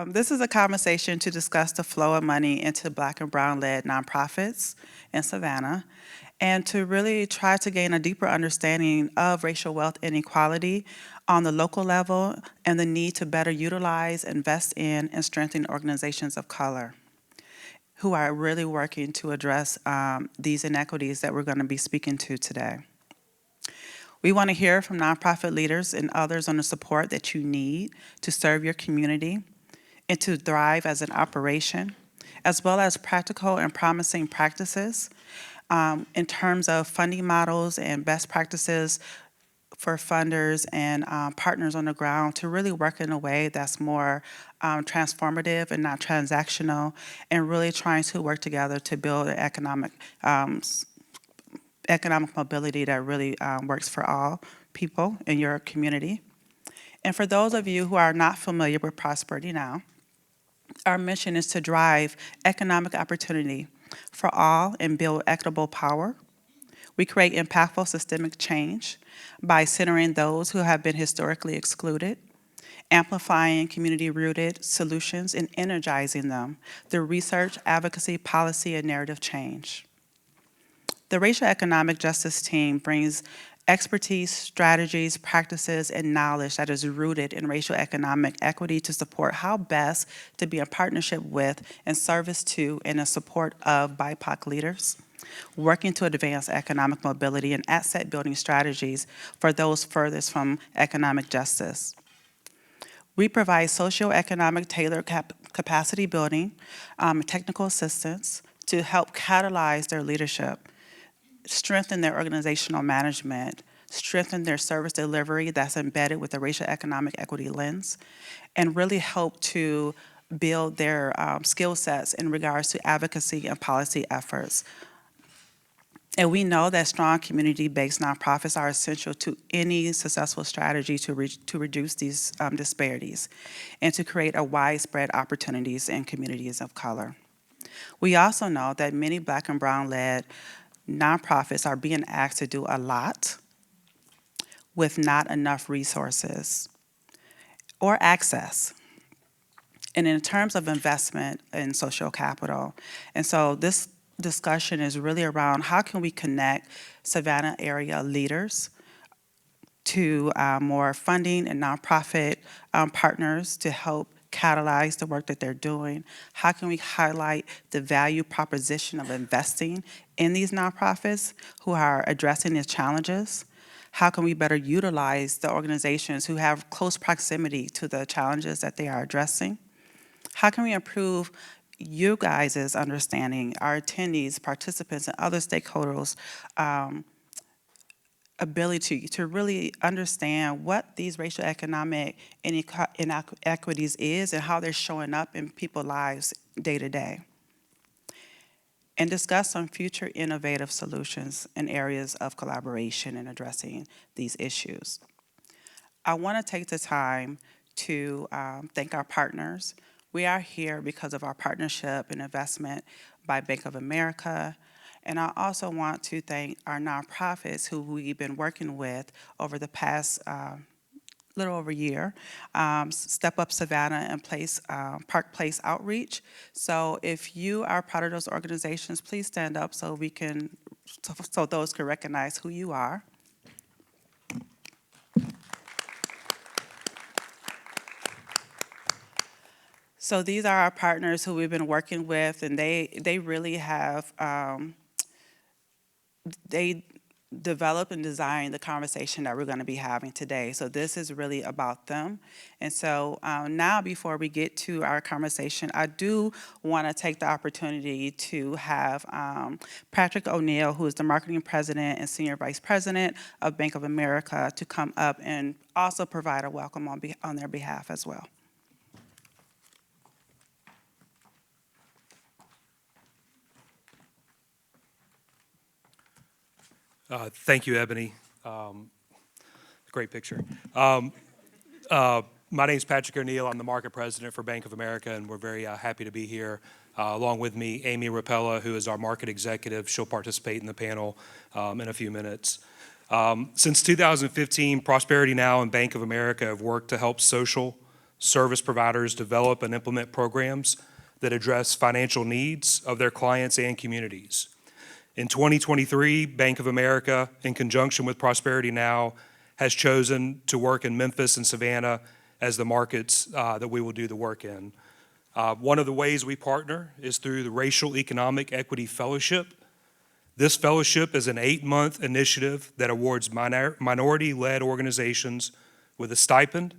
This is a conversation to discuss the flow of money into Black and Brown-led nonprofits in Savannah, and to really try to gain a deeper understanding of racial wealth inequality on the local level and the need to better utilize, invest in, and strengthen organizations of color who are really working to address these inequities that we're going to be speaking to today. We want to hear from nonprofit leaders and others on the support that you need to serve your community and to thrive as an operation, as well as practical and promising practices in terms of funding models and best practices for funders and partners on the ground to really work in a way that's more transformative and not transactional, and really trying to work together to build an economic mobility that really works for all people in your community. And for those of you who are not familiar with Prosperity Now, our mission is to drive economic opportunity for all and build equitable power. We create impactful systemic change by centering those who have been historically excluded, amplifying community-rooted solutions, and energizing them through research, advocacy, policy, and narrative change. The Racial Economic Justice Team brings expertise, strategies, practices, and knowledge that is rooted in racial economic equity to support how best to be in partnership with and service to and in support of BIPOC leaders, working to advance economic mobility and asset building strategies for those furthest from economic justice. We provide socioeconomic tailored capacity building, technical assistance to help catalyze their leadership, strengthen their organizational management, strengthen their service delivery that's embedded with a racial economic equity lens, and really help to build their skill sets in regards to advocacy and policy efforts. And we know that strong community-based nonprofits are essential to any successful strategy to reduce these disparities and to create a widespread opportunities in communities of color. We also know that many Black and Brown-led nonprofits are being asked to do a lot with not enough resources or access, and in terms of investment in social capital. And so this discussion is really around how can we connect Savannah area leaders to more funding and nonprofit partners to help catalyze the work that they're doing? How can we highlight the value proposition of investing in these nonprofits who are addressing these challenges? How can we better utilize the organizations who have close proximity to the challenges that they are addressing? How can we improve you guys' understanding, our attendees, participants, and other stakeholders' ability to really understand what these racial economic inequities is and how they're showing up in people's lives day to day, and discuss some future innovative solutions in areas of collaboration in addressing these issues. I want to take the time to thank our partners. We are here because of our partnership and investment by Bank of America. And I also want to thank our nonprofits who we've been working with over the past little over a year, Step Up Savannah and Park Place Outreach. So if you are part of those organizations, please stand up so so those can recognize who you are. So these are our partners who we've been working with, and they really have they developed and designed the conversation that we're going to be having today. So this is really about them. And so now, before we get to our conversation, I do want to take the opportunity to have Patrick O'Neill, who is the marketing president and senior vice president of Bank of America, to come up and also provide a welcome on their behalf as well. Thank you, Ebony. Great picture. My name is Patrick O'Neill. I'm the market president for Bank of America, and we're very happy to be here. Along with me, Amy Rapella, who is our market executive. She'll participate in the panel in a few minutes. Since 2015, Prosperity Now and Bank of America have worked to help social, service providers develop and implement programs that address financial needs of their clients and communities. In 2023, Bank of America, in conjunction with Prosperity Now, has chosen to work in Memphis and Savannah as the markets that we will do the work in. One of the ways we partner is through the Racial Economic Equity Fellowship. This fellowship is an 8-month initiative that awards minority-led organizations with a stipend,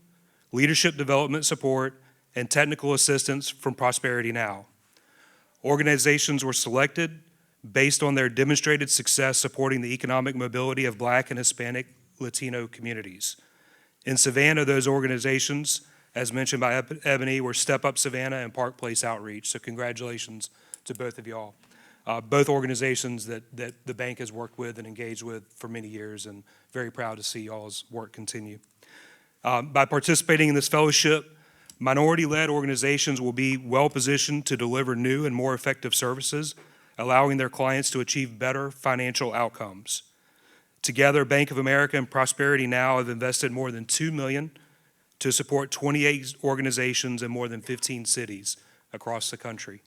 leadership development support, and technical assistance from Prosperity Now. Organizations were selected based on their demonstrated success supporting the economic mobility of Black and Hispanic Latino communities. In Savannah, those organizations, as mentioned by Ebony, were Step Up Savannah and Park Place Outreach. So congratulations to both of y'all. Both organizations that the bank has worked with and engaged with for many years, and very proud to see y'all's work continue. By participating in this fellowship, minority-led organizations will be well-positioned to deliver new and more effective services, allowing their clients to achieve better financial outcomes. Together, Bank of America and Prosperity Now have invested more than $2 million to support 28 organizations in more than 15 cities across the country.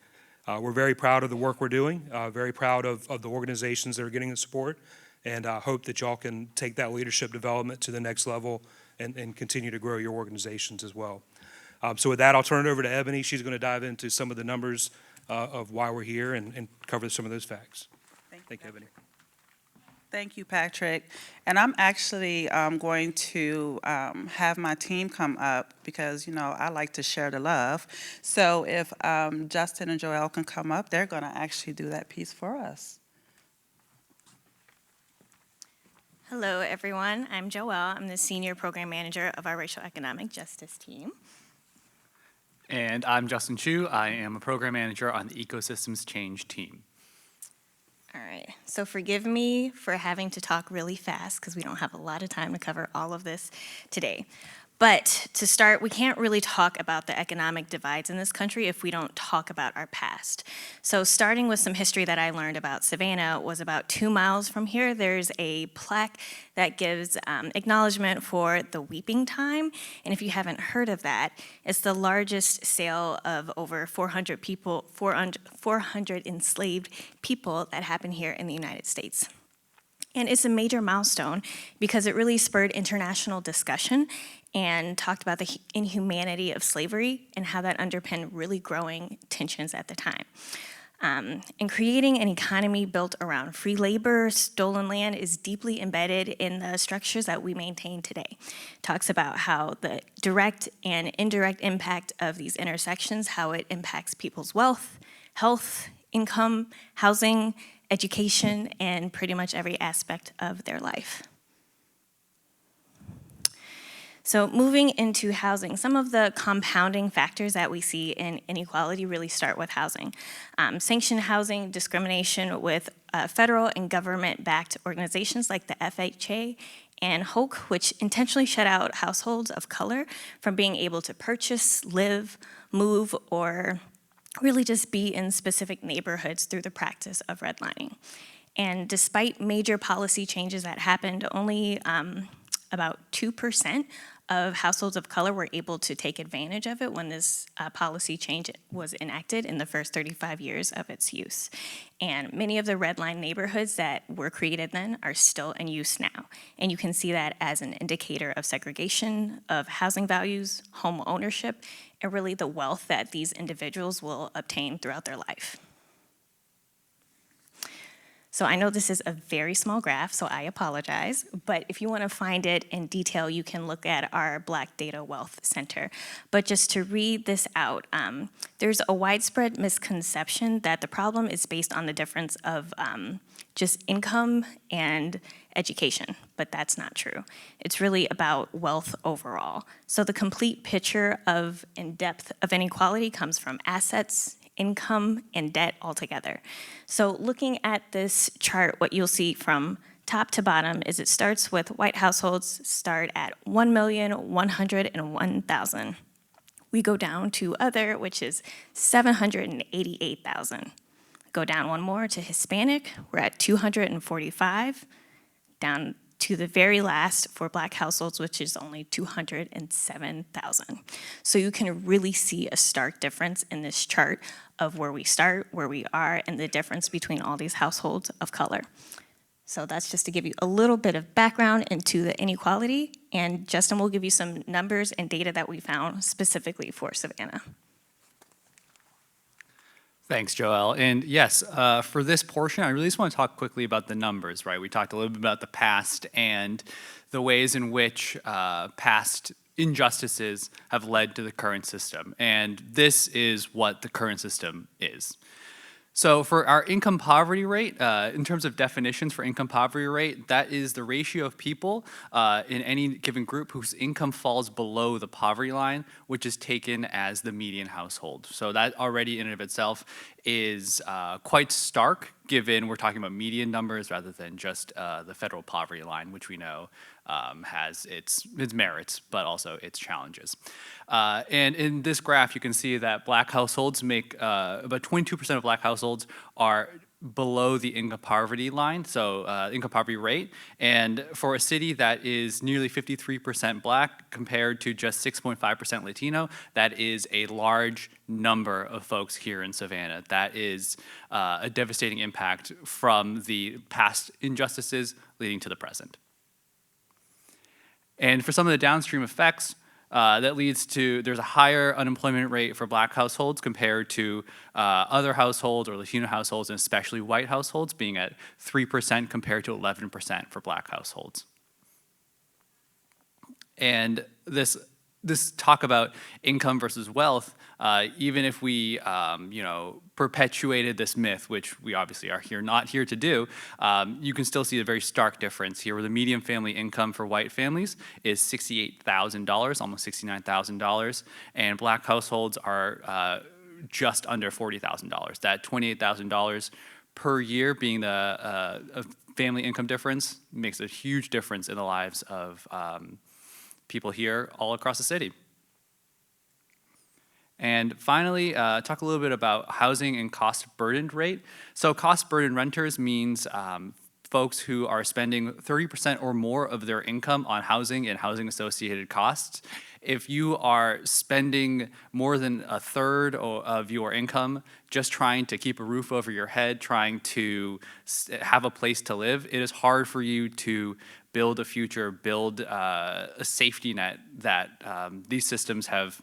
We're very proud of the work we're doing, very proud of the organizations that are getting the support, and hope that y'all can take that leadership development to the next level and continue to grow your organizations as well. So with that, I'll turn it over to Ebony. She's going to dive into some of the numbers of why we're here and cover some of those facts. Thank you, Ebony. Thank you, Patrick. And I'm actually going to have my team come up because, you know, I like to share the love. So if Justin and Joelle can come up, they're going to actually do that piece for us. Hello, everyone. I'm Joelle. I'm the Senior Program Manager of our Racial Economic Justice team. And I'm Justin Chu. I am a program manager on the Ecosystems Change team. All right, so forgive me for having to talk really fast because we don't have a lot of time to cover all of this today. But to start, we can't really talk about the economic divides in this country if we don't talk about our past. So starting with some history that I learned about Savannah was about 2 miles from here, there's a plaque that gives acknowledgement for the weeping time. And if you haven't heard of that, it's the largest sale of over 400 enslaved people that happened here in the United States. And it's a major milestone because it really spurred international discussion and talked about the inhumanity of slavery and how that underpinned really growing tensions at the time. And creating an economy built around free labor, stolen land is deeply embedded in the structures that we maintain today. Talks about how the direct and indirect impact of these intersections, how it impacts people's wealth, health, income, housing, education, and pretty much every aspect of their life. So moving into housing, some of the compounding factors that we see in inequality really start with housing. Sanctioned housing, discrimination with federal and government-backed organizations like the FHA and HOKE, which intentionally shut out households of color from being able to purchase, live, move, or really just be in specific neighborhoods through the practice of redlining. And despite major policy changes that happened, only about 2% of households of color were able to take advantage of it when this policy change was enacted in the first 35 years of its use. And many of the red line neighborhoods that were created then are still in use now. And you can see that as an indicator of segregation, of housing values, home ownership, and really the wealth that these individuals will obtain throughout their life. So I know this is a very small graph, so I apologize, but if you want to find it in detail, you can look at our Black Data Wealth Center. But just to read this out, there's a widespread misconception that the problem is based on the difference of just income and education, but that's not true. It's really about wealth overall. So the complete picture of and depth of inequality comes from assets, income, and debt altogether. So looking at this chart, what you'll see from top to bottom is it starts with white households start at 1,101,000. We go down to other, which is 788,000. Go down one more to Hispanic, we're at 245, down to the very last for Black households, which is only 207,000. So you can really see a stark difference in this chart of where we start, where we are, and the difference between all these households of color. So that's just to give you a little bit of background into the inequality, and Justin will give you some numbers and data that we found specifically for Savannah. Thanks, Joelle. And yes, for this portion, I really just want to talk quickly about the numbers, right? We talked a little bit about the past and the ways in which past injustices have led to the current system. And this is what the current system is. So for our income poverty rate, in terms of definitions for income poverty rate, that is the ratio of people in any given group whose income falls below the poverty line, which is taken as the median household. So that already in and of itself is quite stark, given we're talking about median numbers rather than just the federal poverty line, which we know has its merits, but also its challenges. And in this graph, you can see that Black households make, about 22% of Black households are below the income poverty line, so income poverty rate. And for a city that is nearly 53% Black compared to just 6.5% Latino, that is a large number of folks here in Savannah. That is a devastating impact from the past injustices leading to the present. And for some of the downstream effects, that leads to, there's a higher unemployment rate for Black households compared to other households or Latino households, and especially white households, being at 3% compared to 11% for Black households. And this talk about income versus wealth, even if we perpetuated this myth, which we obviously are not here to do, you can still see a very stark difference here, where the median family income for white families is $68,000, almost $69,000, and Black households are just under $40,000. That $28,000 per year being the family income difference makes a huge difference in the lives of people here all across the city. And finally, talk a little bit about housing and cost burdened rate. So cost burdened renters means folks who are spending 30% or more of their income on housing and housing associated costs. If you are spending more than a third of your income just trying to keep a roof over your head, trying to have a place to live, it is hard for you to build a future, build a safety net that these systems have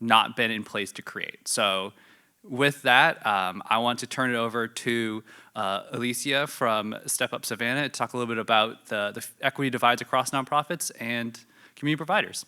not been in place to create. So with that, I want to turn it over to Alicia from Step Up Savannah to talk a little bit about the equity divides across nonprofits and community providers.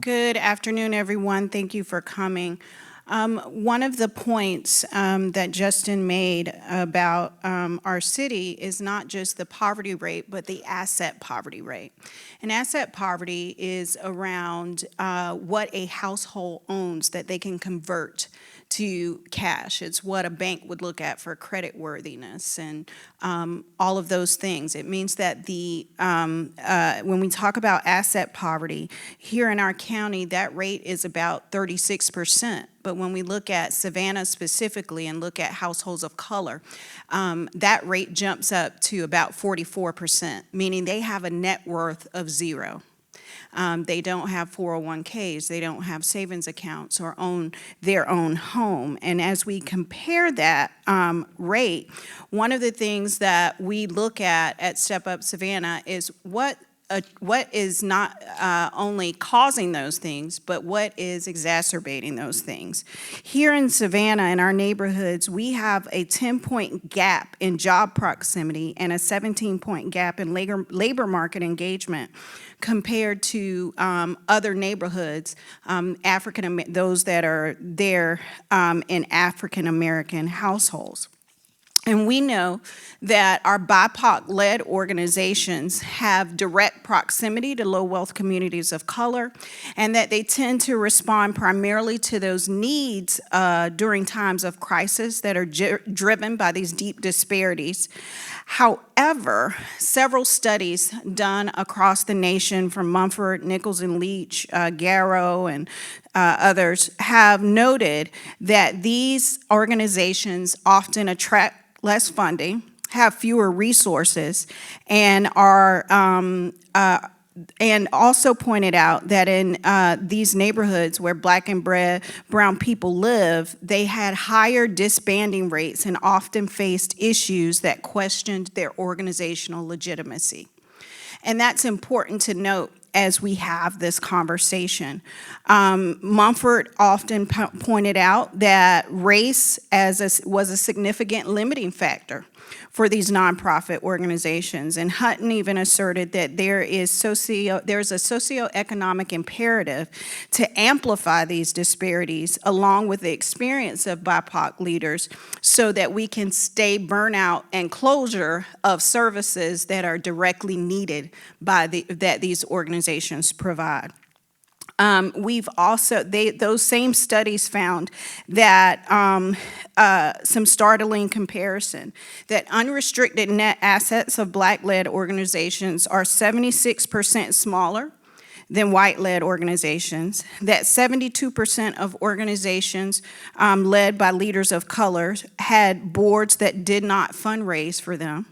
Good afternoon, everyone. Thank you for coming. One of the points that Justin made about our city is not just the poverty rate, but the asset poverty rate. And asset poverty is around what a household owns that they can convert to cash. It's what a bank would look at for credit worthiness and all of those things. It means that when we talk about asset poverty, here in our county, that rate is about 36%. But when we look at Savannah specifically and look at households of color, that rate jumps up to about 44%, meaning they have a net worth of zero. They don't have 401ks, they don't have savings accounts or own their own home. And as we compare that rate, one of the things that we look at Step Up Savannah is what is not only causing those things, but what is exacerbating those things. Here in Savannah, in our neighborhoods, we have a 10-point gap in job proximity and a 17-point gap in labor market engagement compared to other neighborhoods, those that are there in African-American households. And we know that our BIPOC-led organizations have direct proximity to low-wealth communities of color, and that they tend to respond primarily to those needs during times of crisis that are driven by these deep disparities. However, several studies done across the nation from Mumford, Nichols and Leach, Garrow, and others have noted that these organizations often attract less funding, have fewer resources, and are and also pointed out that in these neighborhoods where Black and brown people live, they had higher disbanding rates and often faced issues that questioned their organizational legitimacy. And that's important to note as we have this conversation. Mumford often pointed out that race was a significant limiting factor for these nonprofit organizations. And Hutton even asserted that there's a socioeconomic imperative to amplify these disparities along with the experience of BIPOC leaders so that we can stay burnout and closure of services that are directly needed by that these organizations provide. We've also, those same studies found that some startling comparison, that unrestricted net assets of Black-led organizations are 76% smaller than white-led organizations, that 72% of organizations led by leaders of color had boards that did not fundraise for them,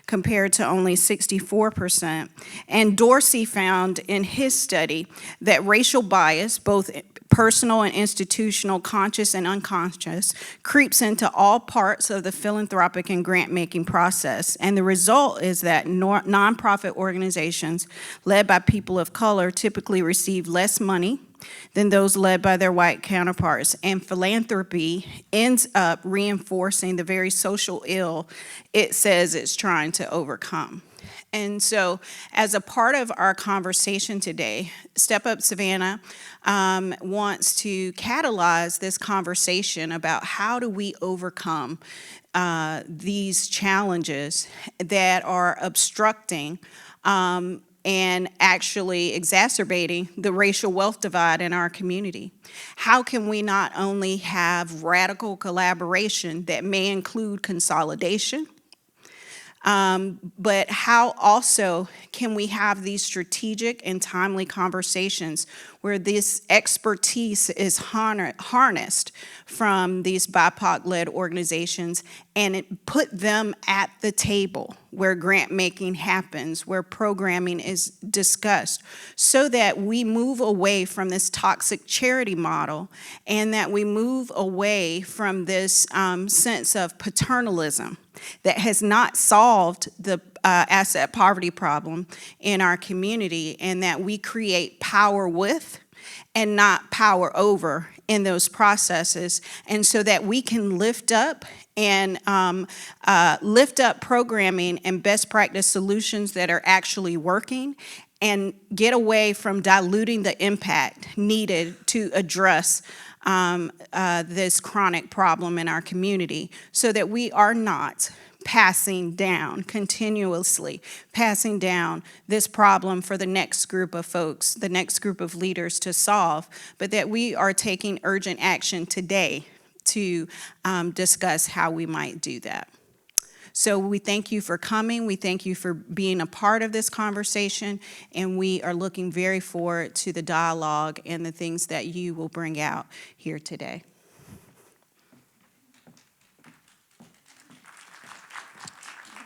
compared to only 64%. And Dorsey found in his study that racial bias, both personal and institutional, conscious and unconscious, creeps into all parts of the philanthropic and grant-making process. And the result is that nonprofit organizations led by people of color typically receive less money than those led by their white counterparts. And philanthropy ends up reinforcing the very social ill it says it's trying to overcome. And so as a part of our conversation today, Step Up Savannah wants to catalyze this conversation about how do we overcome these challenges that are obstructing and actually exacerbating the racial wealth divide in our community. How can we not only have radical collaboration that may include consolidation, but how also can we have these strategic and timely conversations where this expertise is harnessed from these BIPOC-led organizations and put them at the table where grant making happens, where programming is discussed, so that we move away from this toxic charity model and that we move away from this sense of paternalism that has not solved the asset poverty problem in our community, and that we create power with and not power over in those processes, and so that we can lift up and lift up programming and best practice solutions that are actually working and get away from diluting the impact needed to address this chronic problem in our community, so that we are not continuously passing down this problem for the next group of folks, the next group of leaders to solve, but that we are taking urgent action today to discuss how we might do that. So we thank you for coming. We thank you for being a part of this conversation, and we are looking very forward to the dialogue and the things that you will bring out here today.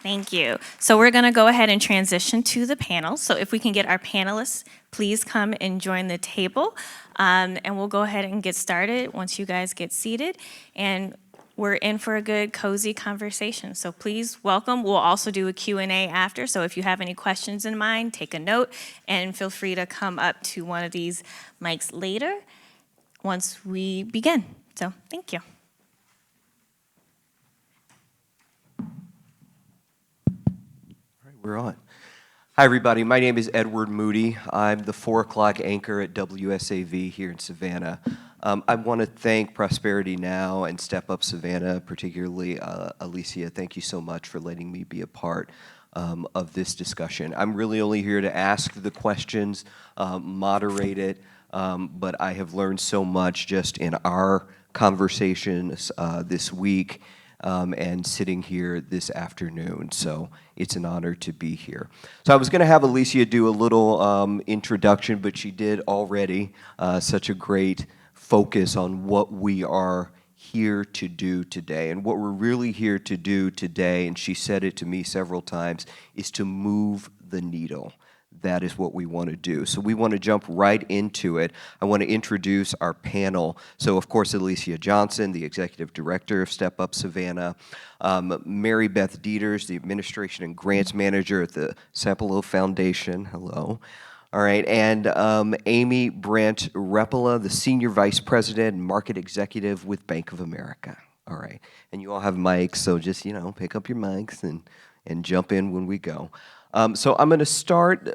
Thank you. So we're going to go ahead and transition to the panel. So if we can get our panelists, please come and join the table. And we'll go ahead and get started once you guys get seated. And we're in for a good, cozy conversation. So please welcome. We'll also do a Q&A after. So if you have any questions in mind, take a note and feel free to come up to one of these mics later once we begin. So thank you. We're on. Hi, everybody. My name is Edward Moody. I'm the 4 o'clock anchor at WSAV here in Savannah. I want to thank Prosperity Now and Step Up Savannah, particularly Alicia. Thank you so much for letting me be a part of this discussion. I'm really only here to ask the questions, moderate it, but I have learned so much just in our conversations this week and sitting here this afternoon. So it's an honor to be here. So I was going to have Alicia do a little introduction, but she did already. Such a great focus on what we are here to do today. And what we're really here to do today, and she said it to me several times, is to move the needle. That is what we want to do. So we want to jump right into it. I want to introduce our panel. So, of course, Alicia Johnson, the Executive Director of Step Up Savannah, Mary Beth Dieters, the Administration and Grants Manager at the Sapelo Foundation. Hello. All right, and Amy Brandt Repola, the Senior Vice President and Market Executive with Bank of America. All right, and you all have mics, so just, pick up your mics and jump in when we go. So I'm going to start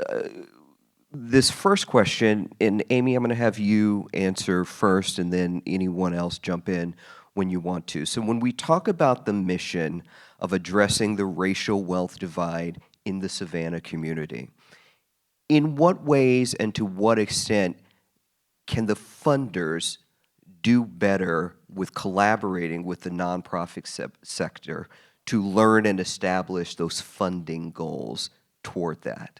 this first question, and Amy, I'm going to have you answer first, and then anyone else jump in when you want to. So when we talk about the mission of addressing the racial wealth divide in the Savannah community, in what ways and to what extent can the funders do better with collaborating with the nonprofit sector to learn and establish those funding goals toward that?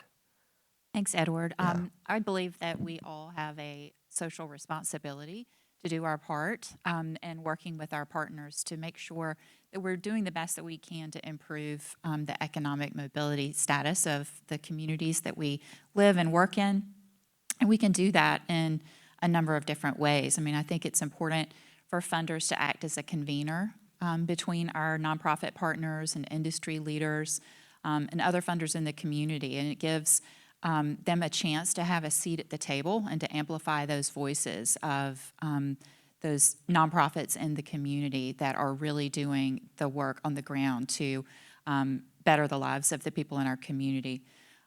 Thanks, Edward. I believe that we all have a social responsibility to do our part and working with our partners to make sure that we're doing the best that we can to improve the economic mobility status of the communities that we live and work in. And we can do that in a number of different ways. I mean, I think it's important for funders to act as a convener between our nonprofit partners and industry leaders and other funders in the community. And it gives them a chance to have a seat at the table and to amplify those voices of those nonprofits in the community that are really doing the work on the ground to better the lives of the people in our community.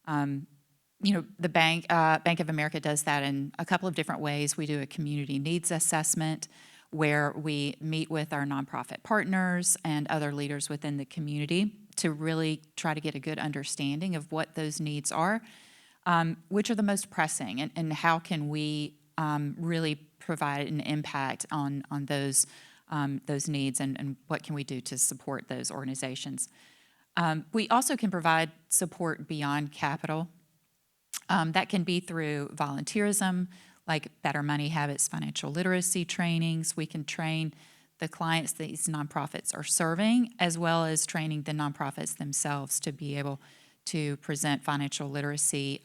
The Bank of America does that in a couple of different ways. We do a community needs assessment where we meet with our nonprofit partners and other leaders within the community to really try to get a good understanding of what those needs are, which are the most pressing, and how can we really provide an impact on those needs, and what can we do to support those organizations. We also can provide support beyond capital. That can be through volunteerism, like Better Money Habits financial literacy trainings. We can train the clients that these nonprofits are serving, as well as training the nonprofits themselves to be able to present financial literacy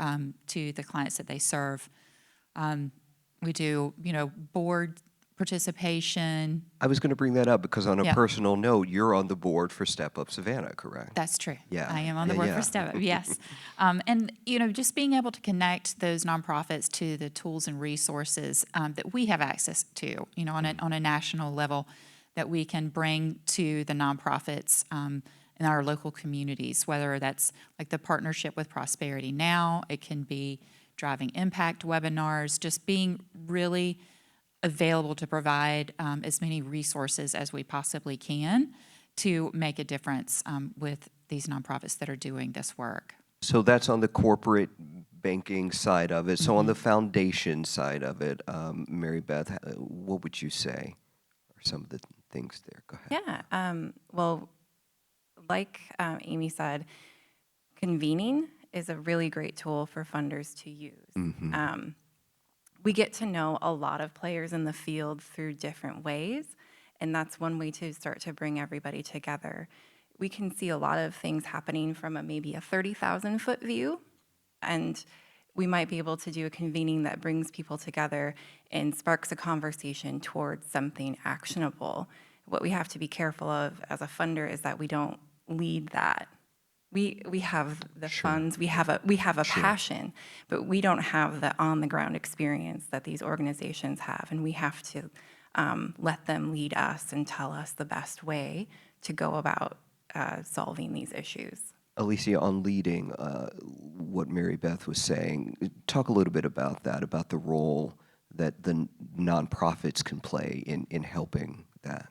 to the clients that they serve. We do, board participation. I was going to bring that up because on a Yeah. personal note, you're on the board for Step Up Savannah, correct? That's true. Yeah. I am on the Yeah, board yeah. for Step Up, yes. And, just being able to connect those nonprofits to the tools and resources that we have access to, on a national level, that we can bring to the nonprofits in our local communities, whether that's like the partnership with Prosperity Now, it can be driving impact webinars, just being really available to provide as many resources as we possibly can to make a difference with these nonprofits that are doing this work. So that's on the corporate banking side of it. So on the foundation side of it, Mary Beth, what would you say are some of the things there? Go ahead. Yeah, well, like Amy said, convening is a really great tool for funders to use. We get to know a lot of players in the field through different ways, and that's one way to start to bring everybody together. We can see a lot of things happening from maybe a 30,000-foot view, and we might be able to do a convening that brings people together and sparks a conversation towards something actionable. What we have to be careful of as a funder is that we don't lead that. We have the funds, we have a passion, but we don't have the on-the-ground experience that these organizations have, and we have to let them lead us and tell us the best way to go about solving these issues. Alicia, on leading what Mary Beth was saying, talk a little bit about that, about the role that the nonprofits can play in helping that.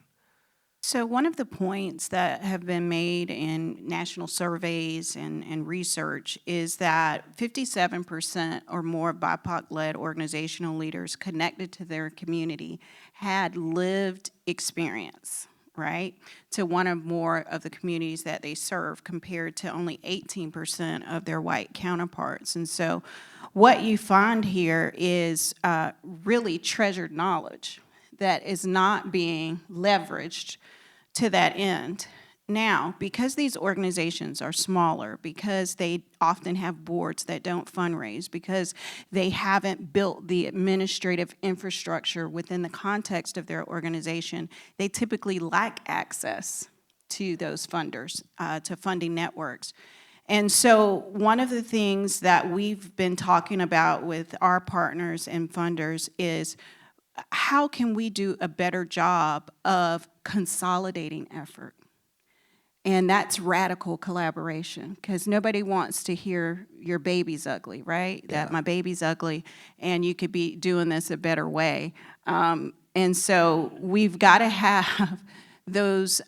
So one of the points that have been made in national surveys and research is that 57% or more of BIPOC-led organizational leaders connected to their community had lived experience right, to one or more of the communities that they serve, compared to only 18% of their white counterparts. And so what you find here is really treasured knowledge that is not being leveraged to that end. Now, because these organizations are smaller, because they often have boards that don't fundraise, because they haven't built the administrative infrastructure within the context of their organization, they typically lack access to those funders, to funding networks. And so one of the things that we've been talking about with our partners and funders is how can we do a better job of consolidating effort? And that's radical collaboration, because nobody wants to hear your baby's ugly, right? That my baby's ugly, and you could be doing this a better way. And so we've got to have those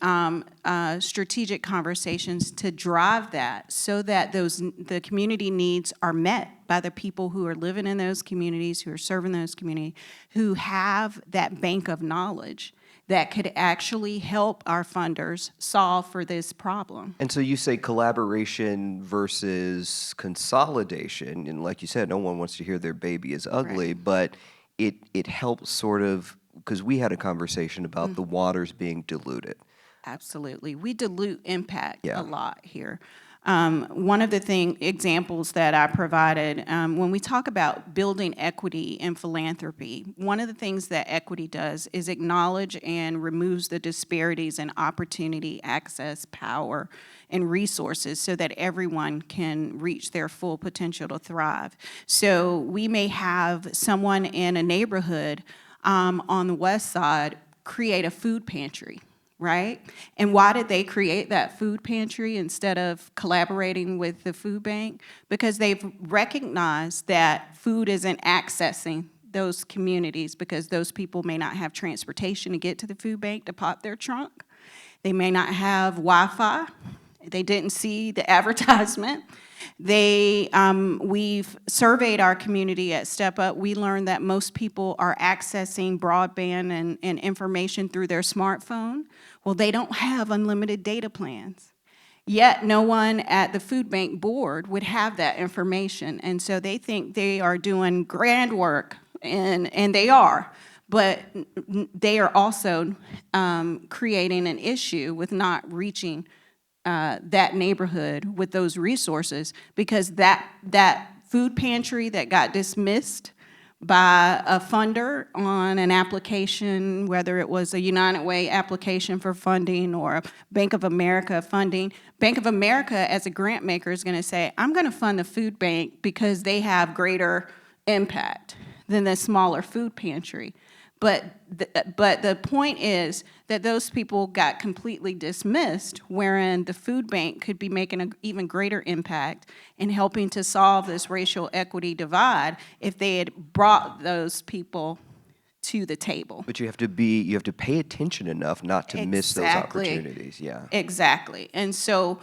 strategic conversations to drive that, so that the community needs are met by the people who are living in those communities, who are serving those communities, who have that bank of knowledge that could actually help our funders solve for this problem. And so you say collaboration versus consolidation, and like you said, no one wants to hear their baby is ugly, but it helps sort of, because we had a conversation about the waters being diluted. Absolutely. We dilute impact Yeah. a lot here. One of the examples that I provided, when we talk about building equity in philanthropy, one of the things that equity does is acknowledge and removes the disparities in opportunity, access, power, and resources, so that everyone can reach their full potential to thrive. So we may have someone in a neighborhood on the west side create a food pantry, right? And why did they create that food pantry instead of collaborating with the food bank? Because they've recognized that food isn't accessing those communities, because those people may not have transportation to get to the food bank to pop their trunk. They may not have Wi-Fi. They didn't see the advertisement. We've surveyed our community at Step Up. We learned that most people are accessing broadband and information through their smartphone. Well, they don't have unlimited data plans. Yet no one at the food bank board would have that information. And so they think they are doing grand work, and they are. But they are also creating an issue with not reaching that neighborhood with those resources, because that food pantry that got dismissed by a funder on an application, whether it was a United Way application for funding or a Bank of America funding, Bank of America as a grant maker is going to say, I'm going to fund the food bank because they have greater impact than the smaller food pantry. But the point is that those people got completely dismissed, wherein the food bank could be making an even greater impact in helping to solve this racial equity divide if they had brought those people to the table. But you have to pay attention enough not to miss those opportunities. Yeah. Exactly. And so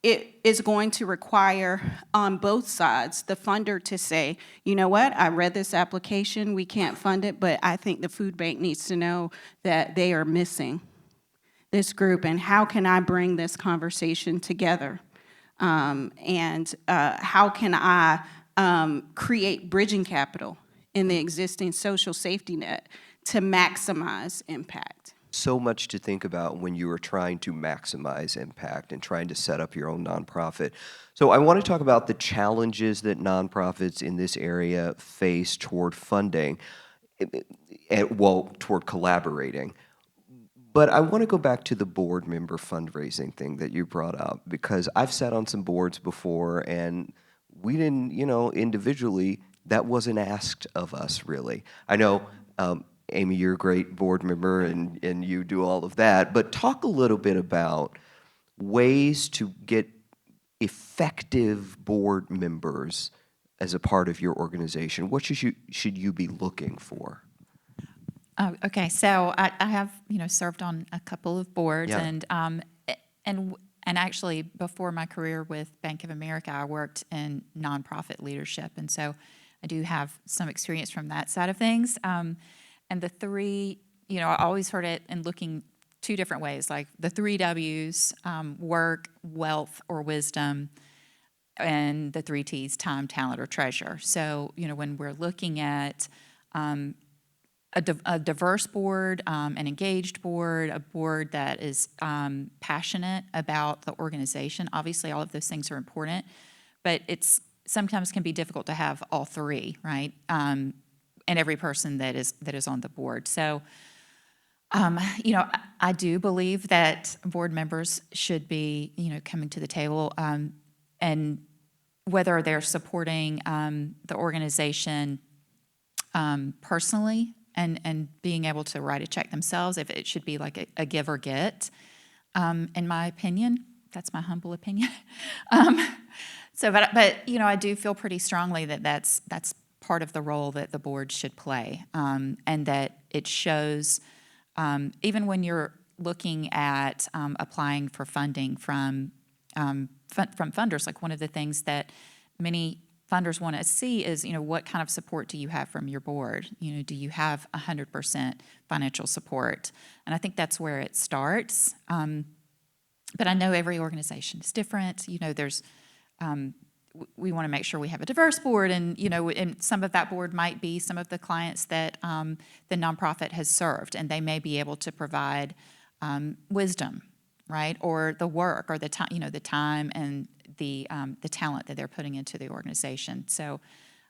it is going to require on both sides the funder to say, you know what, I read this application, we can't fund it, but I think the food bank needs to know that they are missing this group, and how can I bring this conversation together? And how can I create bridging capital in the existing social safety net to maximize impact? So much to think about when you are trying to maximize impact and trying to set up your own nonprofit. So I want to talk about the challenges that nonprofits in this area face toward funding, toward collaborating. But I want to go back to the board member fundraising thing that you brought up, because I've sat on some boards before, and we didn't, individually, that wasn't asked of us, really. I know, Amy, you're a great board member, and you do all of that, but talk a little bit about ways to get effective board members as a part of your organization. What should you be looking for? Oh, okay. So I have, served on a couple of boards, Yeah. and actually before my career with Bank of America, I worked in nonprofit leadership, and so I do have some experience from that side of things. And the three, I always heard it in looking two different ways, like the 3 W's, work, wealth, or wisdom, and the 3 T's, time, talent, or treasure. So, when we're looking at a diverse board, an engaged board, a board that is passionate about the organization, obviously all of those things are important, but it's sometimes can be difficult to have all three, right? And every person that is on the board. So, I do believe that board members should be, coming to the table, and whether they're supporting the organization personally and being able to write a check themselves, if it should be like a give or get, in my opinion. That's my humble opinion. But I do feel pretty strongly that that's part of the role that the board should play, and that it shows, even when you're looking at applying for funding from funders, like one of the things that many funders want to see is, what kind of support do you have from your board? Do you have 100% financial support? And I think that's where it starts. But I know every organization is different. There's we want to make sure we have a diverse board, and and some of that board might be some of the clients that the nonprofit has served, and they may be able to provide wisdom, right, or the work, or the time, the time and the talent that they're putting into the organization. So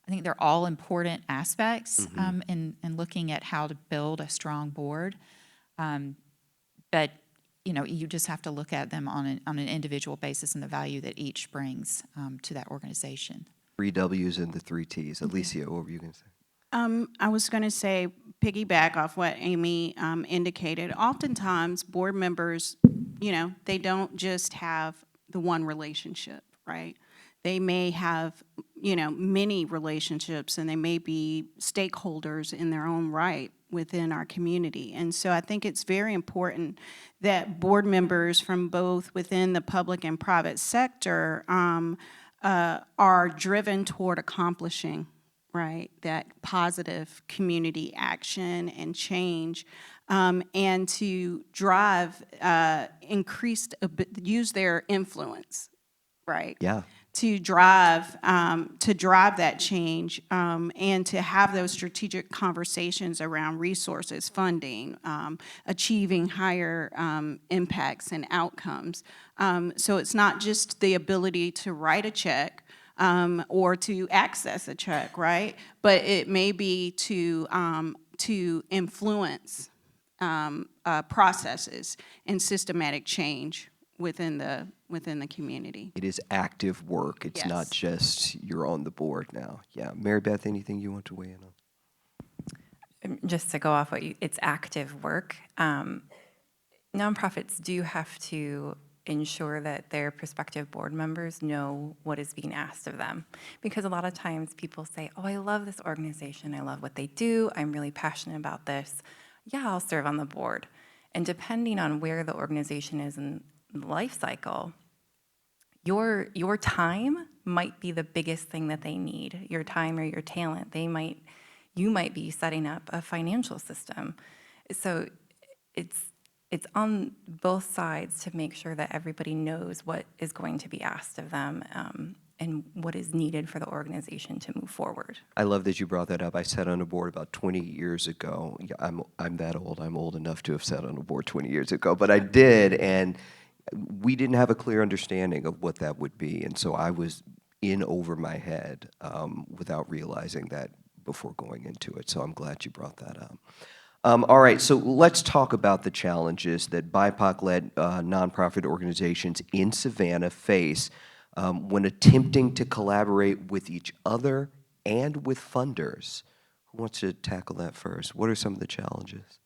I think they're all important aspects in looking at how to build a strong board, but you just have to look at them on an individual basis and the value that each brings to that organization. 3 W's and the 3 T's. Alicia, what were you going to say? I was going to say, piggyback off what Amy indicated. Oftentimes, board members, they don't just have the one relationship, right? They may have, many relationships, and they may be stakeholders in their own right within our community. And so I think it's very important that board members from both within the public and private sector are driven toward accomplishing, right, that positive community action and change, and to drive use their influence, right? Yeah. To drive that change, and to have those strategic conversations around resources, funding, achieving higher impacts and outcomes. So it's not just the ability to write a check or to access a check, right? But it may be to influence processes and systematic change within the community. It is active work. It's not Yes. just you're on the board now. Yeah. Mary Beth, anything you want to weigh in on? Just to go off it's active work. Nonprofits do have to ensure that their prospective board members know what is being asked of them. Because a lot of times people say, oh, I love this organization. I love what they do. I'm really passionate about this. Yeah, I'll serve on the board. And depending on where the organization is in the life cycle, your time might be the biggest thing that they need, your time or your talent. You might be setting up a financial system. So it's on both sides to make sure that everybody knows what is going to be asked of them, and what is needed for the organization to move forward. I love that you brought that up. I sat on a board about 20 years ago. Yeah, I'm that old. I'm old enough to have sat on a board 20 years ago, but I did, and we didn't have a clear understanding of what that would be, and so I was in over my head without realizing that before going into it. So I'm glad you brought that up. All right, so let's talk about the challenges that BIPOC-led nonprofit organizations in Savannah face when attempting to collaborate with each other and with funders. Who wants to tackle that first? What are some of the challenges?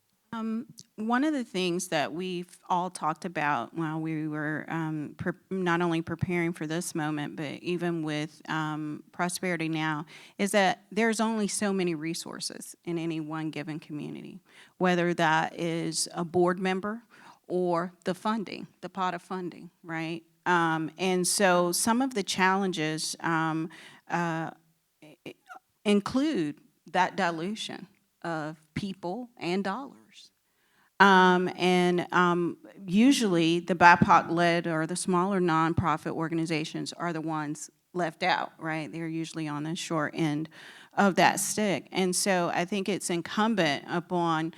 One of the things that we've all talked about while we were not only preparing for this moment, but even with Prosperity Now, is that there's only so many resources in any one given community, whether that is a board member or the funding, the pot of funding, right? And so some of the challenges include that dilution of people and dollars. Usually, the BIPOC-led or the smaller nonprofit organizations are the ones left out, right? They're usually on the short end of that stick. And so I think it's incumbent upon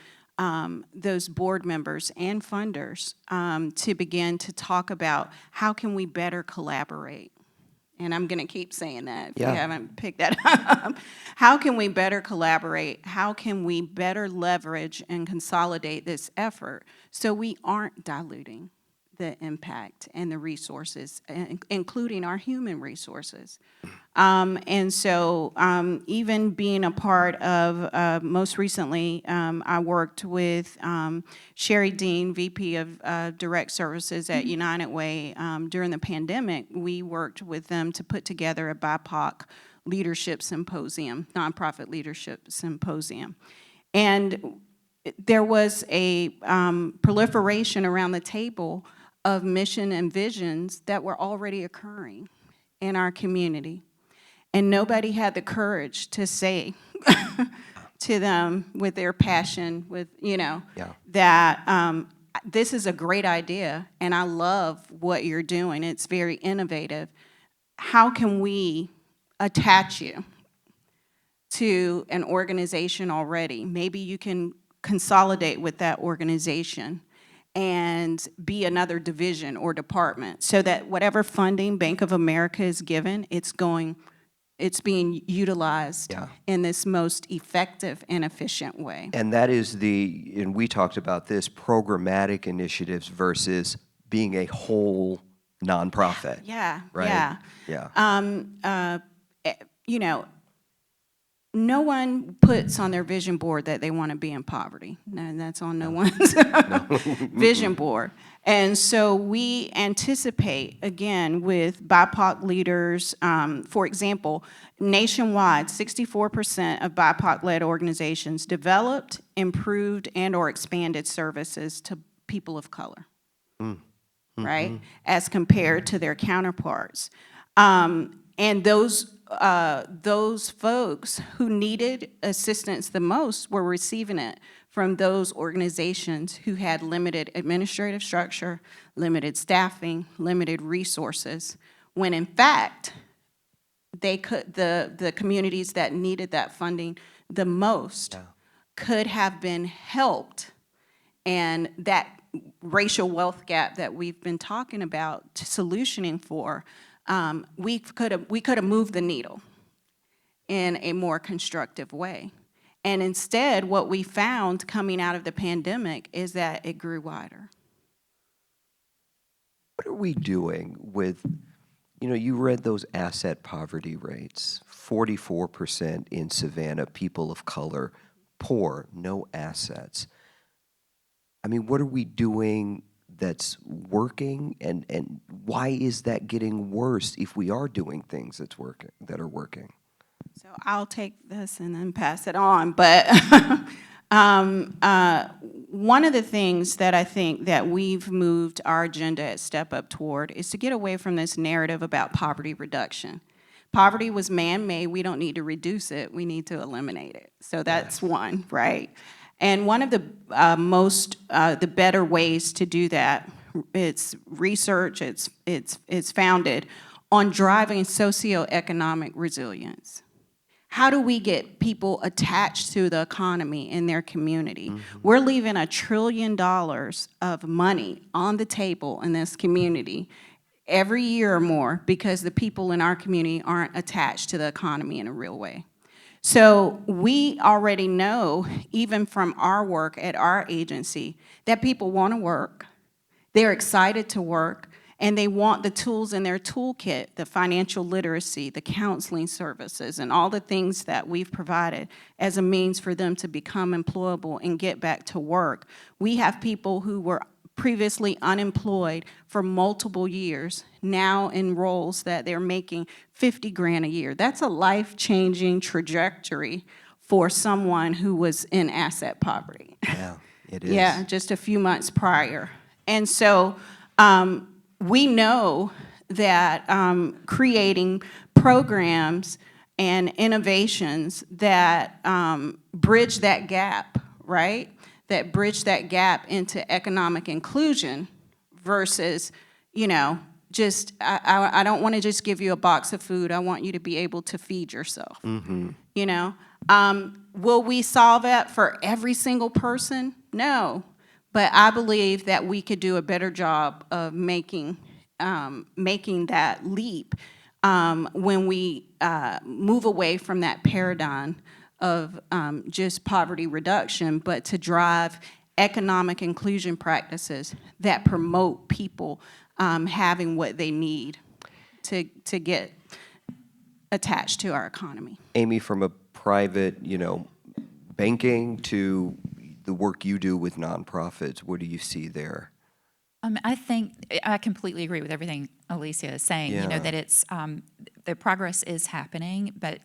those board members and funders to begin to talk about how can we better collaborate. And I'm going to keep saying that if you haven't picked that up. How can we better collaborate? How can we better leverage and consolidate this effort so we aren't diluting the impact and the resources, including our human resources? And so even being a part of, most recently, I worked with Sherry Dean, VP of Direct Services at United Way. During the pandemic, we worked with them to put together a BIPOC leadership symposium, nonprofit leadership symposium. And there was a proliferation around the table of mission and visions that were already occurring in our community. And nobody had the courage to say to them with their passion, with, that this is a great idea and I love what you're doing. It's very innovative. How can we attach you to an organization already? Maybe you can consolidate with that organization and be another division or department so that whatever funding Bank of America is given, it's being utilized in this most effective and efficient way. And that is and we talked about this, programmatic initiatives versus being a whole nonprofit. Right? No one puts on their vision board that they want to be in poverty. No, that's on no one's vision board. And so we anticipate, again, with BIPOC leaders, for example, nationwide, 64% of BIPOC-led organizations developed, improved, and/or expanded services to people of color, right, as compared to their counterparts. And those folks who needed assistance the most were receiving it from those organizations who had limited administrative structure, limited staffing, limited resources, when in fact, the communities that needed that funding the most could have been helped. And that racial wealth gap that we've been talking about, solutioning for, we could have moved the needle in a more constructive way. And instead, what we found coming out of the pandemic is that it grew wider. What are we doing with, you read those asset poverty rates, 44% in Savannah, people of color, poor, no assets. I mean, what are we doing that's working, and why is that getting worse if we are doing things that are working? So I'll take this and then pass it on, but one of the things that I think that we've moved our agenda at Step Up toward is to get away from this narrative about poverty reduction. Poverty was man-made. We don't need to reduce it. We need to eliminate it. So that's one, right? And one of the the better ways to do that, it's research, it's founded on driving socioeconomic resilience. How do we get people attached to the economy in their community? We're leaving $1 trillion of money on the table in this community every year or more because the people in our community aren't attached to the economy in a real way. So we already know, even from our work at our agency, that people want to work, they're excited to work, and they want the tools in their toolkit, the financial literacy, the counseling services, and all the things that we've provided as a means for them to become employable and get back to work. We have people who were previously unemployed for multiple years, now in roles that they're making 50 grand a year. That's a life-changing trajectory for someone who was in asset poverty. Yeah, it is. Yeah, just a few months prior. And so we know that creating programs and innovations that bridge that gap, right? that bridge that gap into economic inclusion versus, just, I don't want to just give you a box of food. I want you to be able to feed yourself. Will we solve that for every single person? No. But I believe that we could do a better job of making that leap when we move away from that paradigm of just poverty reduction, but to drive economic inclusion practices that promote people having what they need to get attached to our economy. Amy, from a private, banking to the work you do with nonprofits, what do you see there? I think I completely agree with everything Alicia is saying. Yeah. That it's the progress is happening, but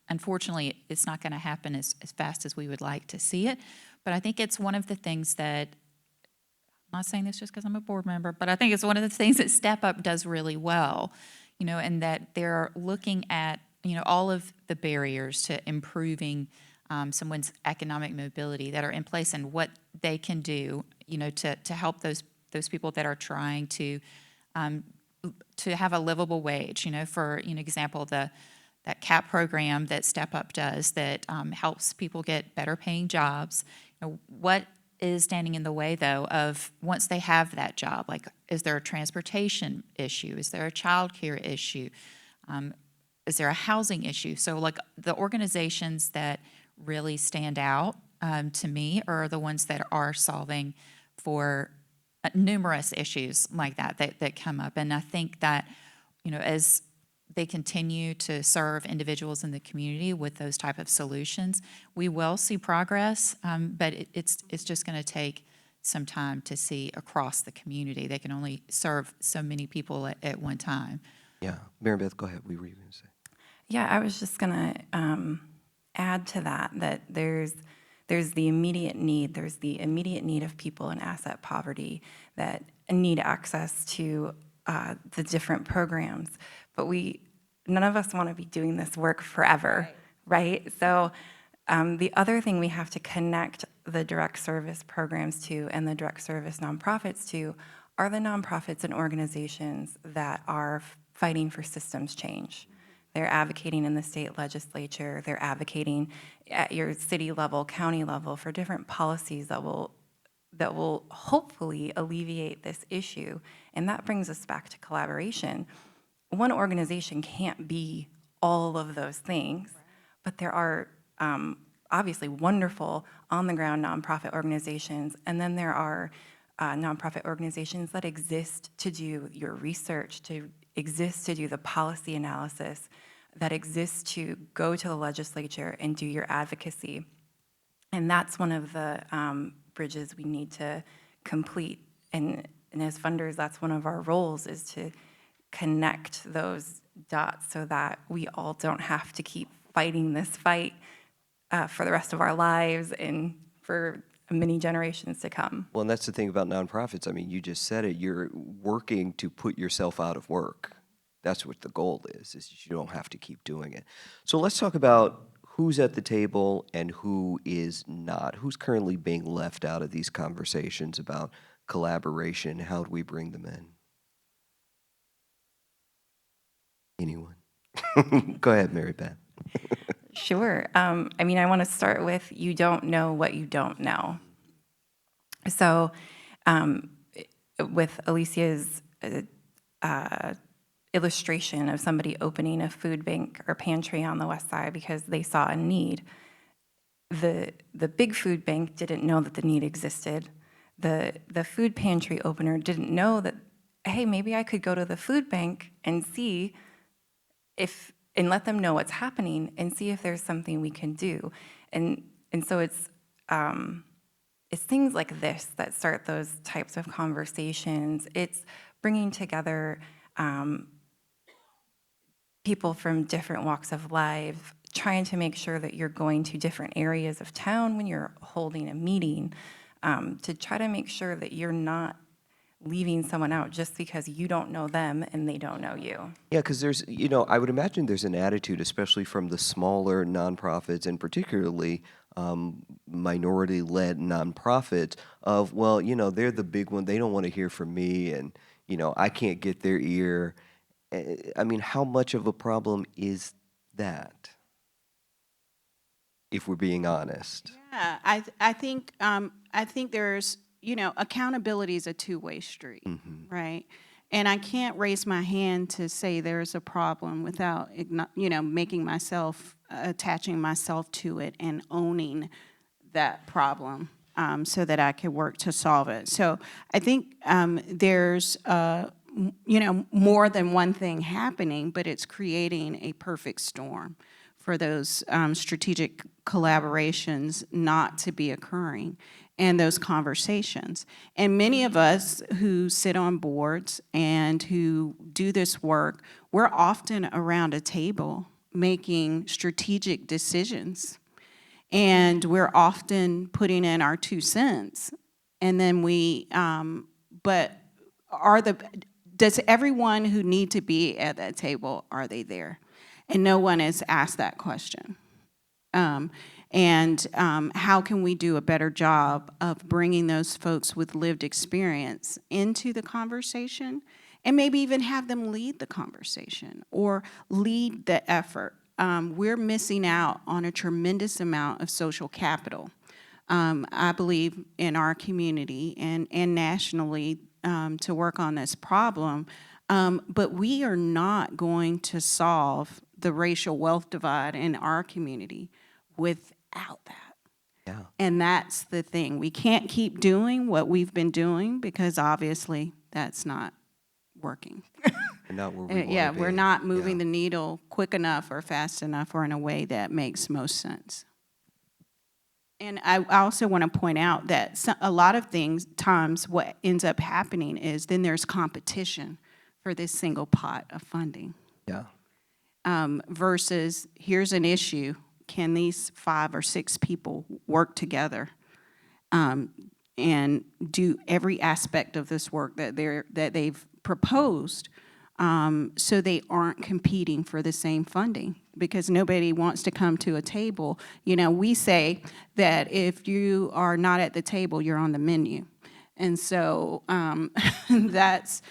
unfortunately, it's not going to happen as fast as we would like to see it. But I think it's one of the things that, I'm not saying this just because I'm a board member, but I think it's one of the things that Step Up does really well, and that they're looking at, all of the barriers to improving someone's economic mobility that are in place and what they can do, to help those people that are trying to have a livable wage. For example, that CAP program that Step Up does that helps people get better paying jobs. What is standing in the way, though, of once they have that job? Like, is there a transportation issue? Is there a childcare issue? Is there a housing issue? So, like, the organizations that really stand out to me are the ones that are solving for numerous issues like that come up. And I think that, as they continue to serve individuals in the community with those type of solutions, we will see progress, but it's just going to take some time to see across the community. They can only serve so many people at one time. Yeah. Mary Beth, go ahead. What were you going to say? Yeah, I was just gonna add to that there's the immediate need. There's the immediate need of people in asset poverty that need access to the different programs. But none of us want to be doing this work forever, right? So the other thing we have to connect the direct service programs to and the direct service nonprofits to are the nonprofits and organizations that are fighting for systems change. They're advocating in the state legislature. They're advocating at your city level, county level for different policies that will hopefully alleviate this issue. And that brings us back to collaboration. One organization can't be all of those things, but there are obviously wonderful on-the-ground nonprofit organizations, and then there are nonprofit organizations that exist to do your research, to exist to do the policy analysis, that exist to go to the legislature and do your advocacy. And that's one of the bridges we need to complete. And as funders, that's one of our roles, is to connect those dots so that we all don't have to keep fighting this fight for the rest of our lives and for many generations to come. Well, and that's the thing about nonprofits. I mean, you just said it. You're working to put yourself out of work. That's what the goal is you don't have to keep doing it. So let's talk about who's at the table and who is not. Who's currently being left out of these conversations about collaboration? How do we bring them in? Anyone? Go ahead, Mary Beth. Sure. I mean, I want to start with you don't know what you don't know. So with Alicia's illustration of somebody opening a food bank or pantry on the west side because they saw a need, the big food bank didn't know that the need existed. The food pantry opener didn't know that, hey, maybe I could go to the food bank and see and let them know what's happening and see if there's something we can do. And so it's things like this that start those types of conversations. It's bringing together people from different walks of life, trying to make sure that you're going to different areas of town when you're holding a meeting, to try to make sure that you're not leaving someone out just because you don't know them and they don't know you. Yeah, because there's, I would imagine there's an attitude, especially from the smaller nonprofits and particularly minority-led nonprofits, of, well, they're the big one. They don't want to hear from me, and, I can't get their ear. I mean, how much of a problem is that, if we're being honest? Yeah, I think there's, accountability is a two-way street, right? And I can't raise my hand to say there's a problem without, making myself, attaching myself to it and owning that problem, so that I can work to solve it. So I think there's, more than one thing happening, but it's creating a perfect storm for those strategic collaborations not to be occurring and those conversations. And many of us who sit on boards and who do this work, we're often around a table making strategic decisions. And we're often putting in our 2 cents. And then but does everyone who need to be at that table, are they there? And no one has asked that question. How can we do a better job of bringing those folks with lived experience into the conversation, and maybe even have them lead the conversation or lead the effort? We're missing out on a tremendous amount of social capital, I believe, in our community and nationally, to work on this problem. But we are not going to solve the racial wealth divide in our community without that. Yeah. And that's the thing. We can't keep doing what we've been doing because obviously that's not working. And not where we want to Yeah, be. we're not moving Yeah. the needle quick enough or fast enough or in a way that makes most sense. And I also want to point out that a lot of times what ends up happening is then there's competition for this single pot of funding. Yeah. Versus here's an issue, can these 5 or 6 people work together and do every aspect of this work that they've proposed, so they aren't competing for the same funding, because nobody wants to come to a table. We say that if you are not at the table, you're on the menu. And so that's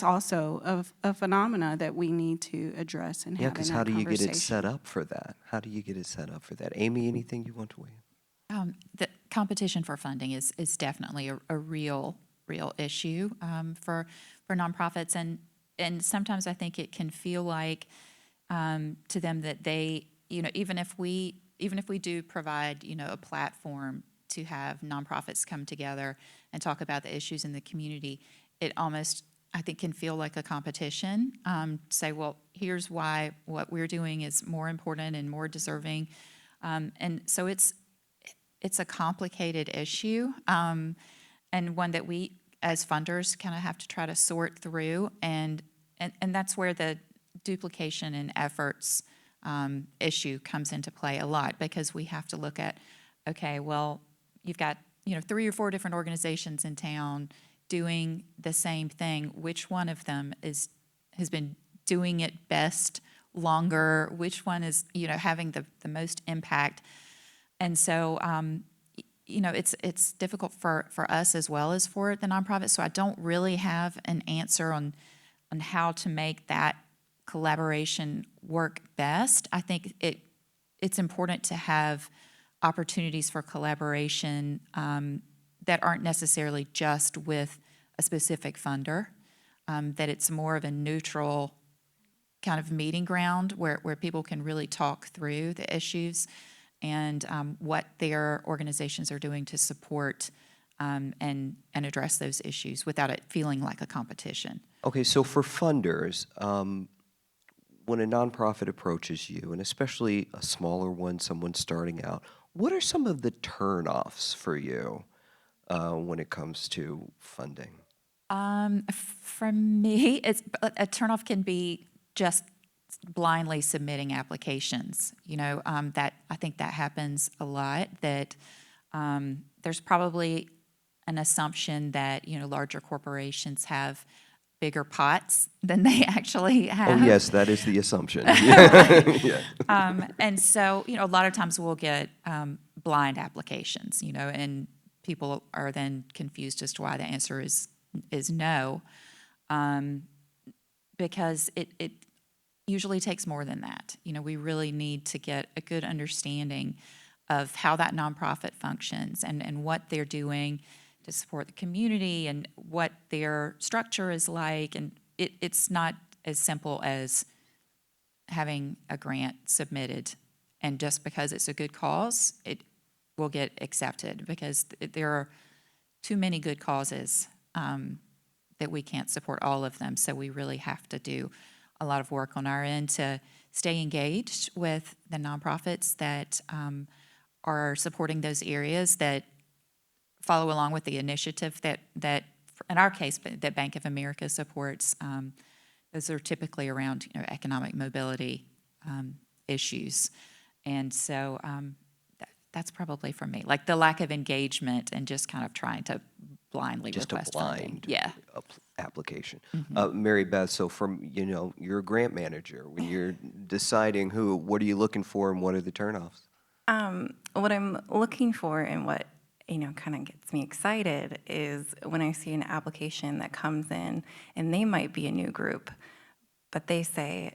also a phenomena that we need to address and Yeah, have in because that how do you get it conversation. set up for that? How do you get it set up for that? Amy, anything you want to weigh in? The competition for funding is definitely a real issue for nonprofits, and sometimes I think it can feel like to them that they, even if we do provide a platform to have nonprofits come together and talk about the issues in the community, it almost, I think, can feel like a competition. Say, well, here's why what we're doing is more important and more deserving, and so it's a complicated issue, and one that we, as funders, kind of have to try to sort through, and that's where the duplication in efforts issue comes into play a lot, because we have to look at, okay, well, you've got 3 or 4 different organizations in town doing the same thing. Which one of them has been doing it best longer? Which one is having the most impact? And so, it's difficult for us as well as for the nonprofit. So I don't really have an answer on how to make that collaboration work best. I think it's important to have opportunities for collaboration that aren't necessarily just with a specific funder, that it's more of a neutral kind of meeting ground where people can really talk through the issues and what their organizations are doing to support and address those issues without it feeling like a competition. Okay, so for funders, when a nonprofit approaches you, and especially a smaller one, someone starting out, what are some of the turnoffs for you when it comes to funding? For me, a turnoff can be just blindly submitting applications. That I think that happens a lot. That there's probably an assumption that, larger corporations have bigger pots than they actually Oh, have. yes, that is the assumption. Yeah. And so, a lot of times we'll get blind applications, and people are then confused as to why the answer is no, because it usually takes more than that. We really need to get a good understanding of how that nonprofit functions and what they're doing to support the community and what their structure is like. And it's not as simple as having a grant submitted, and just because it's a good cause, it will get accepted, because there are too many good causes that we can't support all of them. So we really have to do a lot of work on our end to stay engaged with the nonprofits that are supporting those areas, that follow along with the initiative that in our case, that Bank of America supports. Those are typically around economic mobility issues. And so that's probably for me, like the lack of engagement and just kind of trying to blindly Just a request funding. blind Yeah. application. Mary Beth, so you're a grant manager. When you're deciding what are you looking for and what are the turnoffs? What I'm looking for and what, kind of gets me excited is when I see an application that comes in, and they might be a new group, but they say,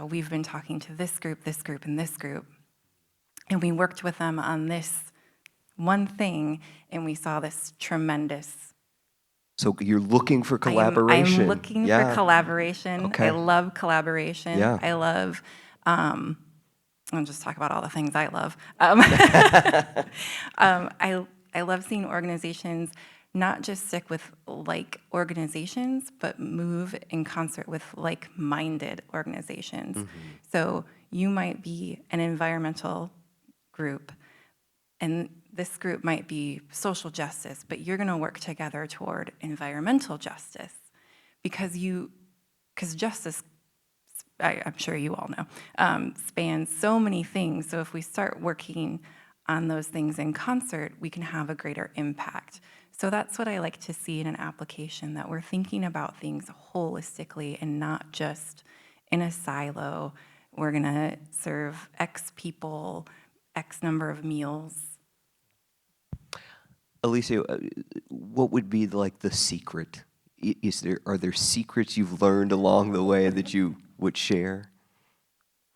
we've been talking to this group, and this group, and we worked with them on this one thing, and we saw this tremendous. So you're looking for collaboration. I'm looking Yeah. for collaboration. Okay. I love collaboration. Yeah. I love, I'll just talk about all the things I love. I love seeing organizations not just stick with like organizations, but move in concert with like-minded organizations. So you might be an environmental group, and this group might be social justice, but you're going to work together toward environmental justice because justice, I'm sure you all know, spans so many things. So if we start working on those things in concert, we can have a greater impact. So that's what I like to see in an application, that we're thinking about things holistically and not just in a silo. We're going to serve X people, X number of meals. Alicia, what would be like the secret? Are there secrets you've learned along the way that you would share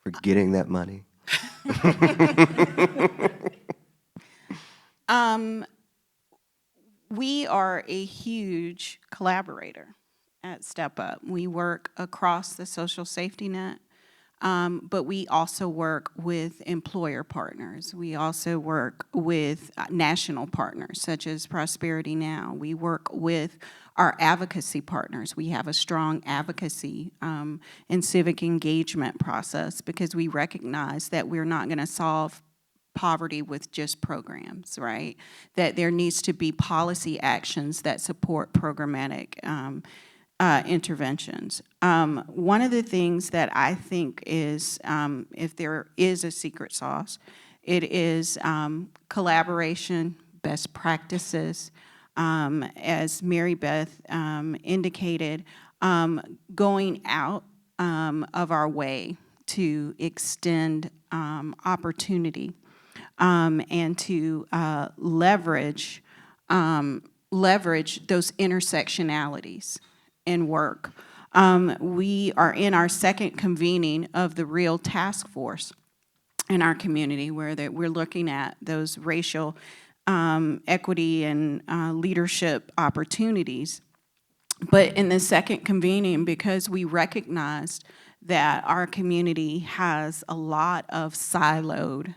for getting that money? We are a huge collaborator at Step Up. We work across the social safety net, but we also work with employer partners. We also work with national partners, such as Prosperity Now. We work with our advocacy partners. We have a strong advocacy and civic engagement process, because we recognize that we're not going to solve poverty with just programs, right? That there needs to be policy actions that support programmatic interventions. One of the things that I think is, if there is a secret sauce, it is collaboration, best practices. As Mary Beth indicated, going out of our way to extend opportunity and to leverage those intersectionalities in work. We are in our second convening of the REAL Task Force in our community, where we're looking at those racial equity and leadership opportunities. But in the second convening, because we recognized that our community has a lot of siloed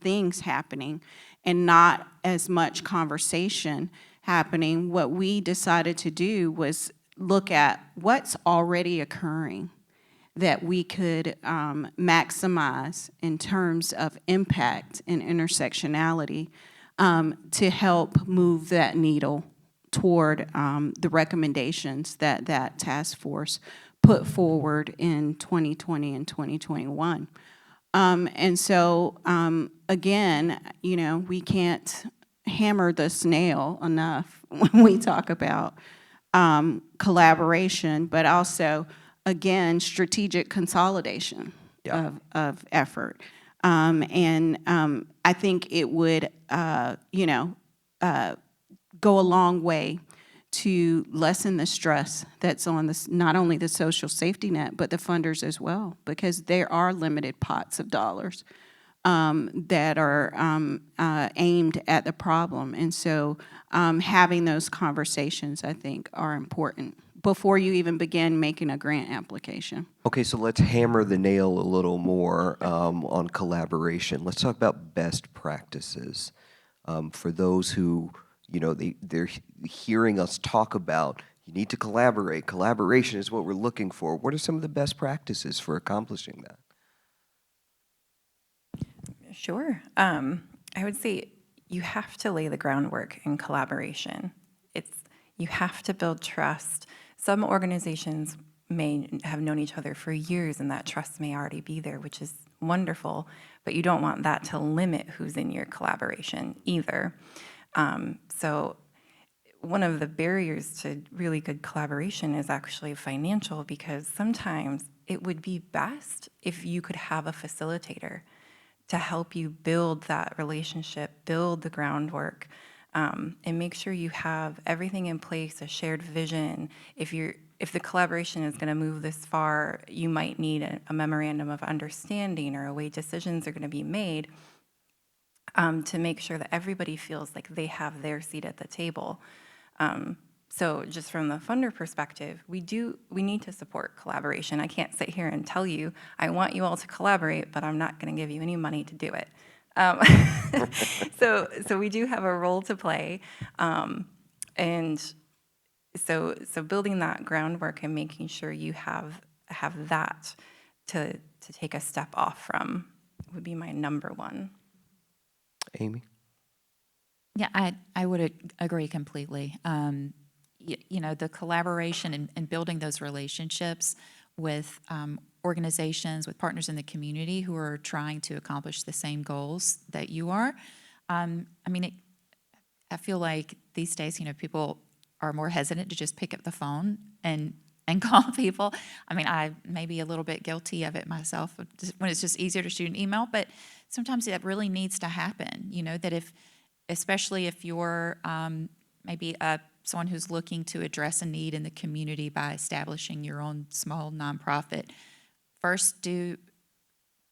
things happening and not as much conversation happening, what we decided to do was look at what's already occurring that we could maximize in terms of impact and intersectionality to help move that needle toward the recommendations that that task force put forward in 2020 and 2021. And so, again, we can't hammer this nail enough when we talk about collaboration, but also, again, strategic consolidation Yeah. of effort. I think it would, go a long way to lessen the stress that's on this, not only the social safety net, but the funders as well, because there are limited pots of dollars that are aimed at the problem. And so having those conversations, I think, are important before you even begin making a grant application. Okay, so let's hammer the nail a little more on collaboration. Let's talk about best practices for those who, they're hearing us talk about you need to collaborate. Collaboration is what we're looking for. What are some of the best practices for accomplishing that? Sure. I would say you have to lay the groundwork in collaboration. You have to build trust. Some organizations may have known each other for years, and that trust may already be there, which is wonderful, but you don't want that to limit who's in your collaboration either. So one of the barriers to really good collaboration is actually financial, because sometimes it would be best if you could have a facilitator to help you build that relationship, build the groundwork, and make sure you have everything in place, a shared vision. If the collaboration is going to move this far, you might need a memorandum of understanding or a way decisions are going to be made to make sure that everybody feels like they have their seat at the table. So just from the funder perspective, we need to support collaboration. I can't sit here and tell you, I want you all to collaborate, but I'm not going to give you any money to do it. So we do have a role to play. And so building that groundwork and making sure you have that to take a step off from would be my number one. Amy? Yeah, I would agree completely. The collaboration and building those relationships with organizations, with partners in the community who are trying to accomplish the same goals that you are. I feel like these days, people are more hesitant to just pick up the phone and call people. I may be a little bit guilty of it myself when it's just easier to shoot an email, but sometimes that really needs to happen, that especially if you're maybe someone who's looking to address a need in the community by establishing your own small nonprofit, first do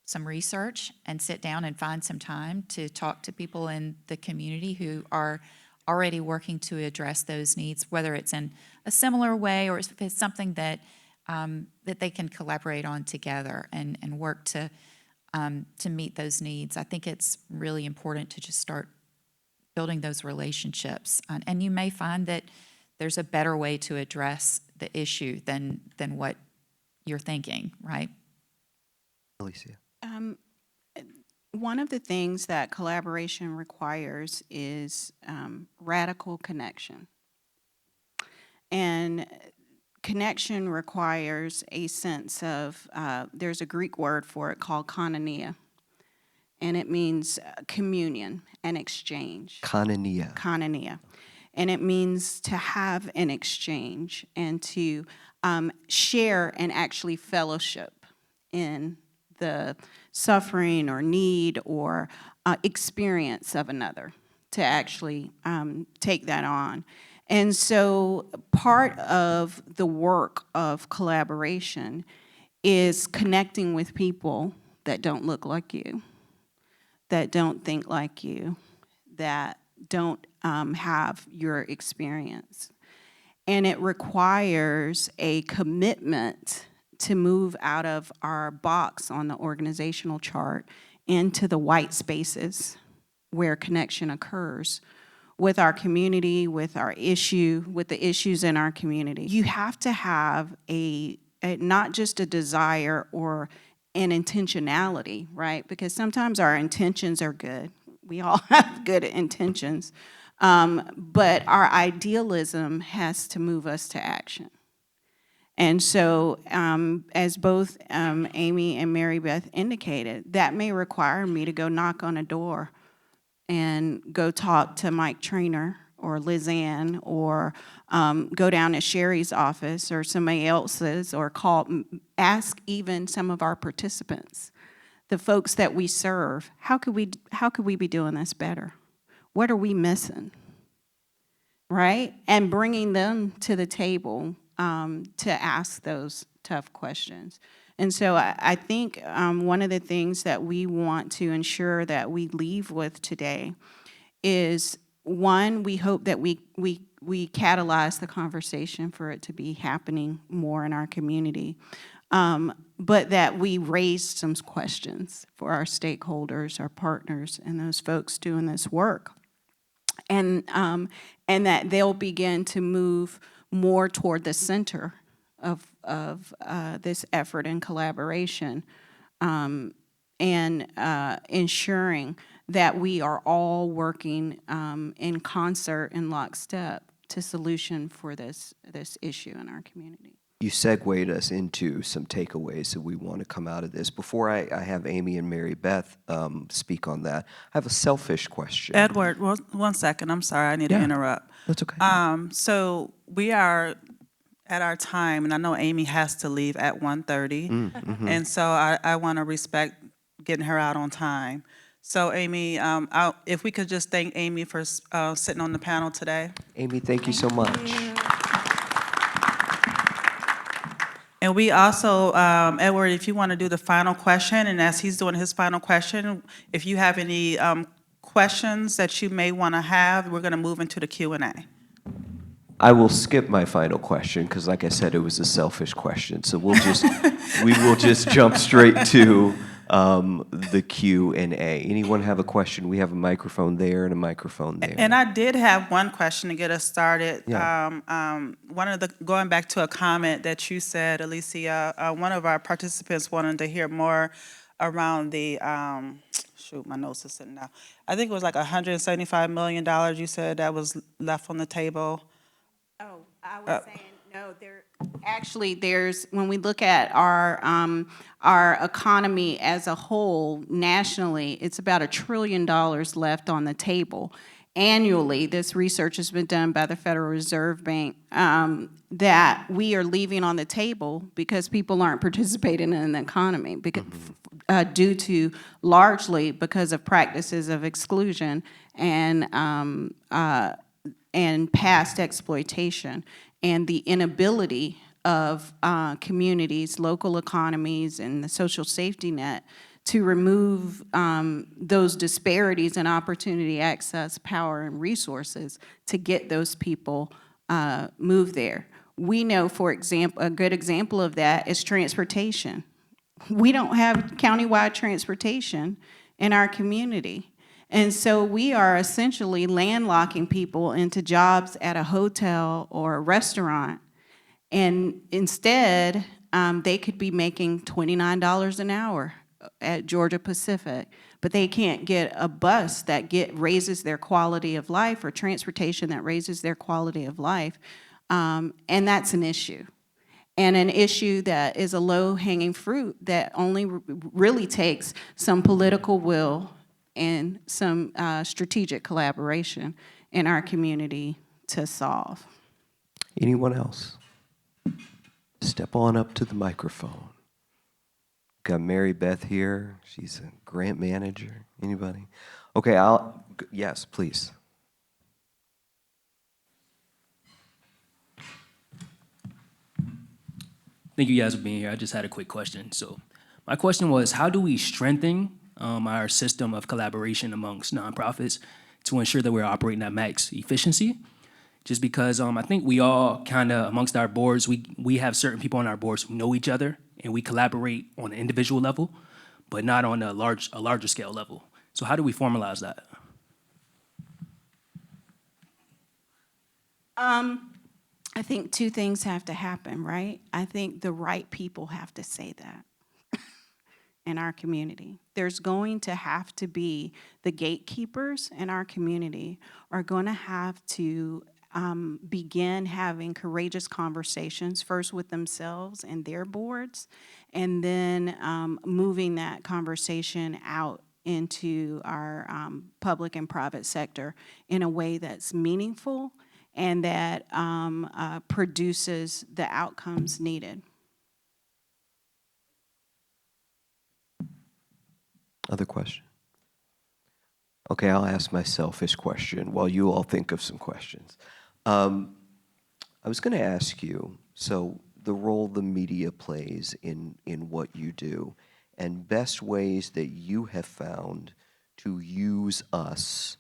some research and sit down and find some time to talk to people in the community who are already working to address those needs, whether it's in a similar way or if it's something that that they can collaborate on together and work to meet those needs. I think it's really important to just start building those relationships. And you may find that there's a better way to address the issue than what you're thinking, right? Alicia? One of the things that collaboration requires is radical connection. And connection requires a sense of, there's a Greek word for it called koinonia, and it means communion and exchange. Koinonia. Koinonia. And it means to have an exchange and to share and actually fellowship in the suffering or need or experience of another, to actually take that on. And so part of the work of collaboration is connecting with people that don't look like you, that don't think like you, that don't have your experience. And it requires a commitment to move out of our box on the organizational chart into the white spaces where connection occurs with our community, with the issues in our community. You have to have not just a desire or an intentionality, right? Because sometimes our intentions are good. We all have good intentions. But our idealism has to move us to action. And so, as both Amy and Mary Beth indicated, that may require me to go knock on a door and go talk to Mike Trainer or Liz Ann, or go down to Sherry's office or somebody else's, or ask even some of our participants, the folks that we serve, how could we be doing this better? What are we missing? Right? And bringing them to the table to ask those tough questions. And so I think one of the things that we want to ensure that we leave with today is, one, we hope that we catalyze the conversation for it to be happening more in our community, but that we raise some questions for our stakeholders, our partners, and those folks doing this work. And that they'll begin to move more toward the center of this effort and collaboration, and ensuring that we are all working in concert and lockstep to solution for this issue in our community. You segued us into some takeaways that we want to come out of this. Before I have Amy and Mary Beth speak on that, I have a selfish question. Edward, one second, I'm sorry, I need to Yeah. interrupt. That's okay. So we are at our time, and I know Amy has to leave at 1:30, and so I want to respect getting her out on time. So Amy, if we could just thank Amy for sitting on the panel today. Amy, thank you so much. And we also, Edward, if you want to do the final question, and as he's doing his final question, if you have any questions that you may want to have, we're going to move into the Q&A. I will skip my final question because, like I said, it was a selfish question. So we will just jump straight to the Q&A. Anyone have a question? We have a microphone there and a microphone there. And I did have one question to get us started. Yeah. Going back to a comment that you said, Alicia, one of our participants wanted to hear more around the, shoot, my notes are sitting now. I think it was like $175 million you said that was left on the table. Oh, I was saying, no, there's, when we look at our economy as a whole, nationally, it's about $1 trillion left on the table. Annually, this research has been done by the Federal Reserve Bank, that we are leaving on the table because people aren't participating in the economy, because, due to, largely because of practices of exclusion and past exploitation, and the inability of communities, local economies, and the social safety net to remove those disparities in opportunity, access, power, and resources to get those people moved there. We know, for example, a good example of that is transportation. We don't have countywide transportation in our community. And so we are essentially landlocking people into jobs at a hotel or a restaurant. And instead, they could be making $29 an hour at Georgia Pacific, but they can't get a bus that raises their quality of life, or transportation that raises their quality of life. And that's an issue. And an issue that is a low-hanging fruit that only really takes some political will and some strategic collaboration in our community to solve. Anyone else? Step on up to the microphone. Got Mary Beth here. She's a grant manager. Anybody? Okay, yes, please. Thank you guys for being here. I just had a quick question. So my question was, how do we strengthen our system of collaboration amongst nonprofits to ensure that we're operating at max efficiency? Just because I think we all kind of, amongst our boards, we have certain people on our boards who know each other, and we collaborate on an individual level, but not on a larger scale level. So how do we formalize that? I think two things have to happen, right? I think the right people have to say that in our community. There's going to have to be, the gatekeepers in our community are going to have to begin having courageous conversations, first with themselves and their boards, and then moving that conversation out into our public and private sector in a way that's meaningful and that produces the outcomes needed. Other question? Okay, I'll ask my selfish question while you all think of some questions. I was going to ask you, so the role the media plays in what you do, and best ways that you have found to use us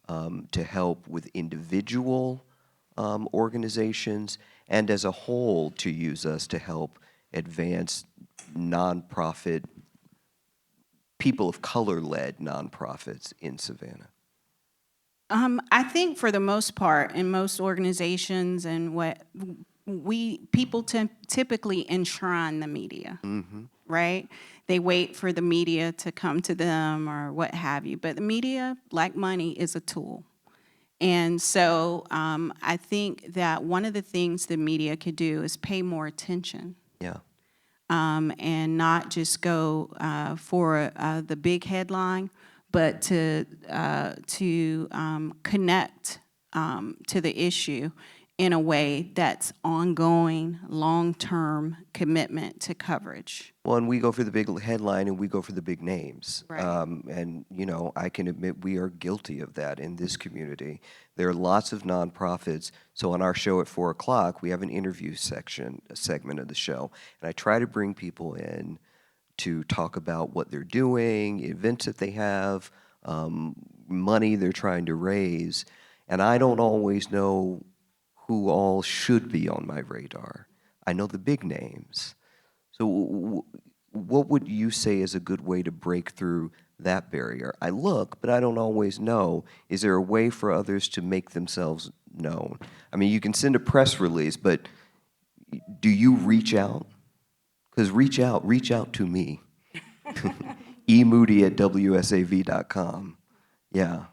to help with individual organizations and as a whole to use us to help advance nonprofit, people of color-led nonprofits in Savannah. I think for the most part, in most organizations and what people typically enshrine the media, right? They wait for the media to come to them or what have you. But the media, like money, is a tool. And so I think that one of the things the media could do is pay more attention. Yeah. And not just go for the big headline, but to connect to the issue in a way that's ongoing, long-term commitment to coverage. Well, and we go for the big headline and we go for the big names. Right. And, you know, I can admit we are guilty of that in this community. There are lots of nonprofits. So on our show at 4 o'clock, we have an interview section, a segment of the show. And I try to bring people in to talk about what they're doing, events that they have, money they're trying to raise. And I don't always know who all should be on my radar. I know the big names. So what would you say is a good way to break through that barrier? I look, but I don't always know. Is there a way for others to make themselves known? I mean, you can send a press release, but do you reach out? Because reach out to me. emoody@wsav.com. Yeah.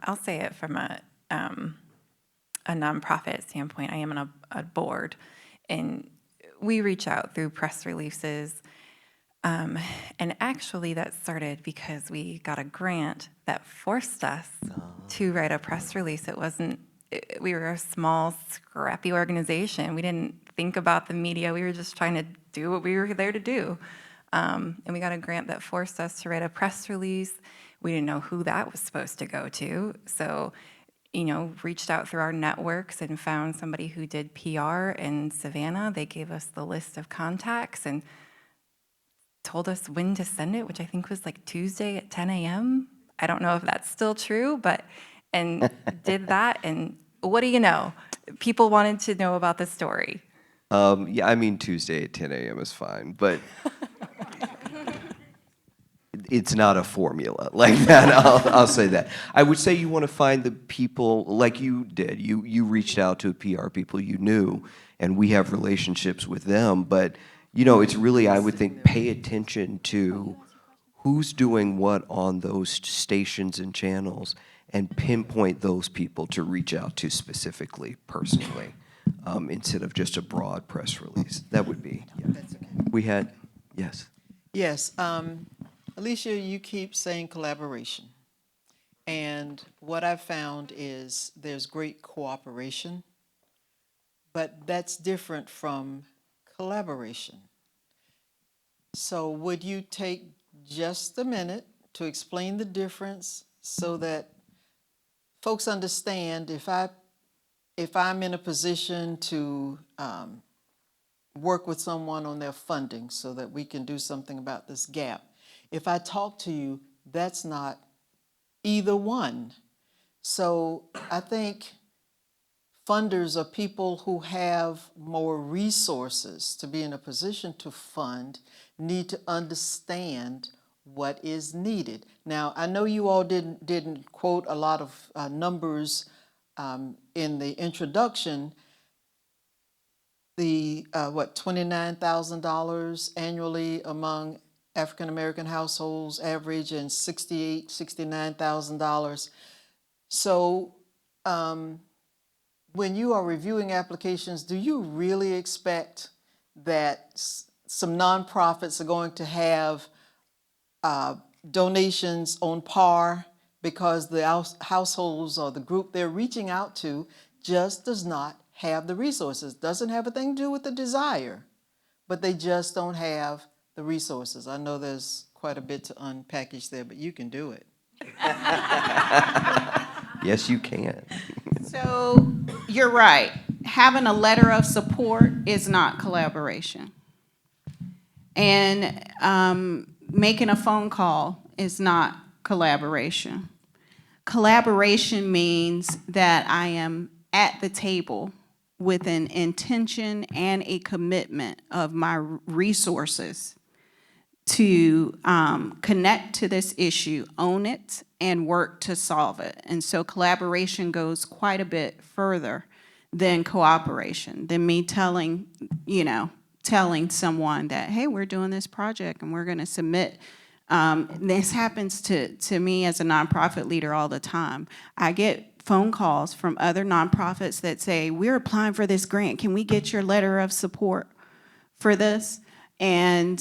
I'll say it from a nonprofit standpoint. I am on a board, and we reach out through press releases. And actually, that started because we got a grant that forced us to write a press release. We were a small, scrappy organization. We didn't think about the media. We were just trying to do what we were there to do. And we got a grant that forced us to write a press release. We didn't know who that was supposed to go to. So, you know, reached out through our networks and found somebody who did PR in Savannah. They gave us the list of contacts and told us when to send it, which I think was like Tuesday at 10 a.m. I don't know if that's still true, and did that. And what do you know? People wanted to know about the story. Yeah, I mean, Tuesday at 10 a.m. is fine, but it's not a formula like that. I'll say that. I would say you want to find the people like you did. You reached out to PR people you knew, and we have relationships with them. But, you know, it's really, I would think, pay attention to who's doing what on those stations and channels and pinpoint those people to reach out to specifically, personally, instead of just a broad press release. That would be, yeah. That's okay. We had, yes. Yes, Alicia, you keep saying collaboration. And what I've found is there's great cooperation, but that's different from collaboration. So would you take just a minute to explain the difference so that folks understand if I'm in a position to work with someone on their funding so that we can do something about this gap. If I talk to you, that's not either one. So I think funders are people who have more resources to be in a position to fund, need to understand what is needed. Now, I know you all didn't quote a lot of numbers in the introduction. The $29,000 annually among African American households, average, and $69,000. So when you are reviewing applications, do you really expect that some nonprofits are going to have donations on par because the households or the group they're reaching out to just does not have the resources. Doesn't have a thing to do with the desire, but they just don't have the resources. I know there's quite a bit to unpackage there, but you can do it. Yes, you can. So you're right. Having a letter of support is not collaboration. And making a phone call is not collaboration. Collaboration means that I am at the table with an intention and a commitment of my resources to connect to this issue, own it, and work to solve it. And so collaboration goes quite a bit further than cooperation, than me telling someone that, hey, we're doing this project and we're gonna submit. This happens to me as a nonprofit leader all the time. I get phone calls from other nonprofits that say, we're applying for this grant. Can we get your letter of support for this? And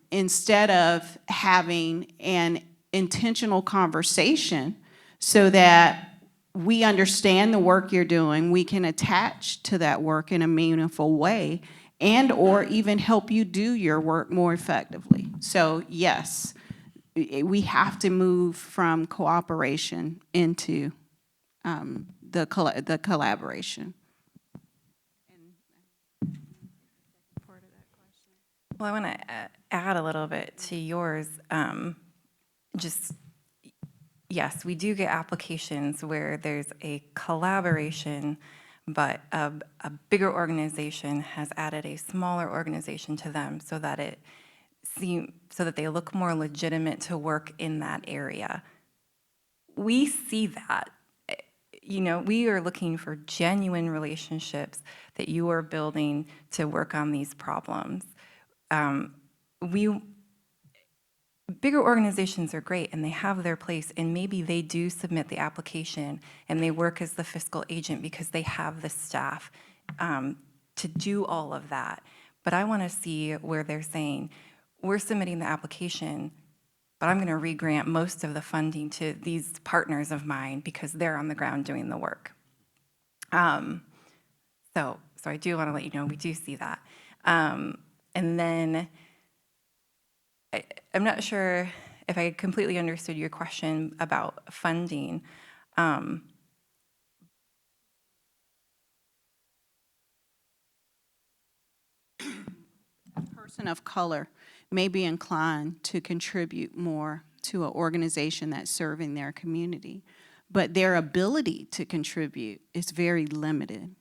instead of having an intentional conversation so that we understand the work you're doing, we can attach to that work in a meaningful way and or even help you do your work more effectively. So yes, we have to move from cooperation into the collaboration. Well, I want to add a little bit to yours. Yes, we do get applications where there's a collaboration, but a bigger organization has added a smaller organization to them so that they look more legitimate to work in that area. We see that. We are looking for genuine relationships that you are building to work on these problems. Bigger organizations are great and they have their place, and maybe they do submit the application and they work as the fiscal agent because they have the staff to do all of that. But I want to see where they're saying, we're submitting the application, but I'm going to re-grant most of the funding to these partners of mine because they're on the ground doing the work. So I do want to let you know we do see that. And then I'm not sure if I completely understood your question about funding. A person of color may be inclined to contribute more to an organization that's serving their community, but their ability to contribute is very limited.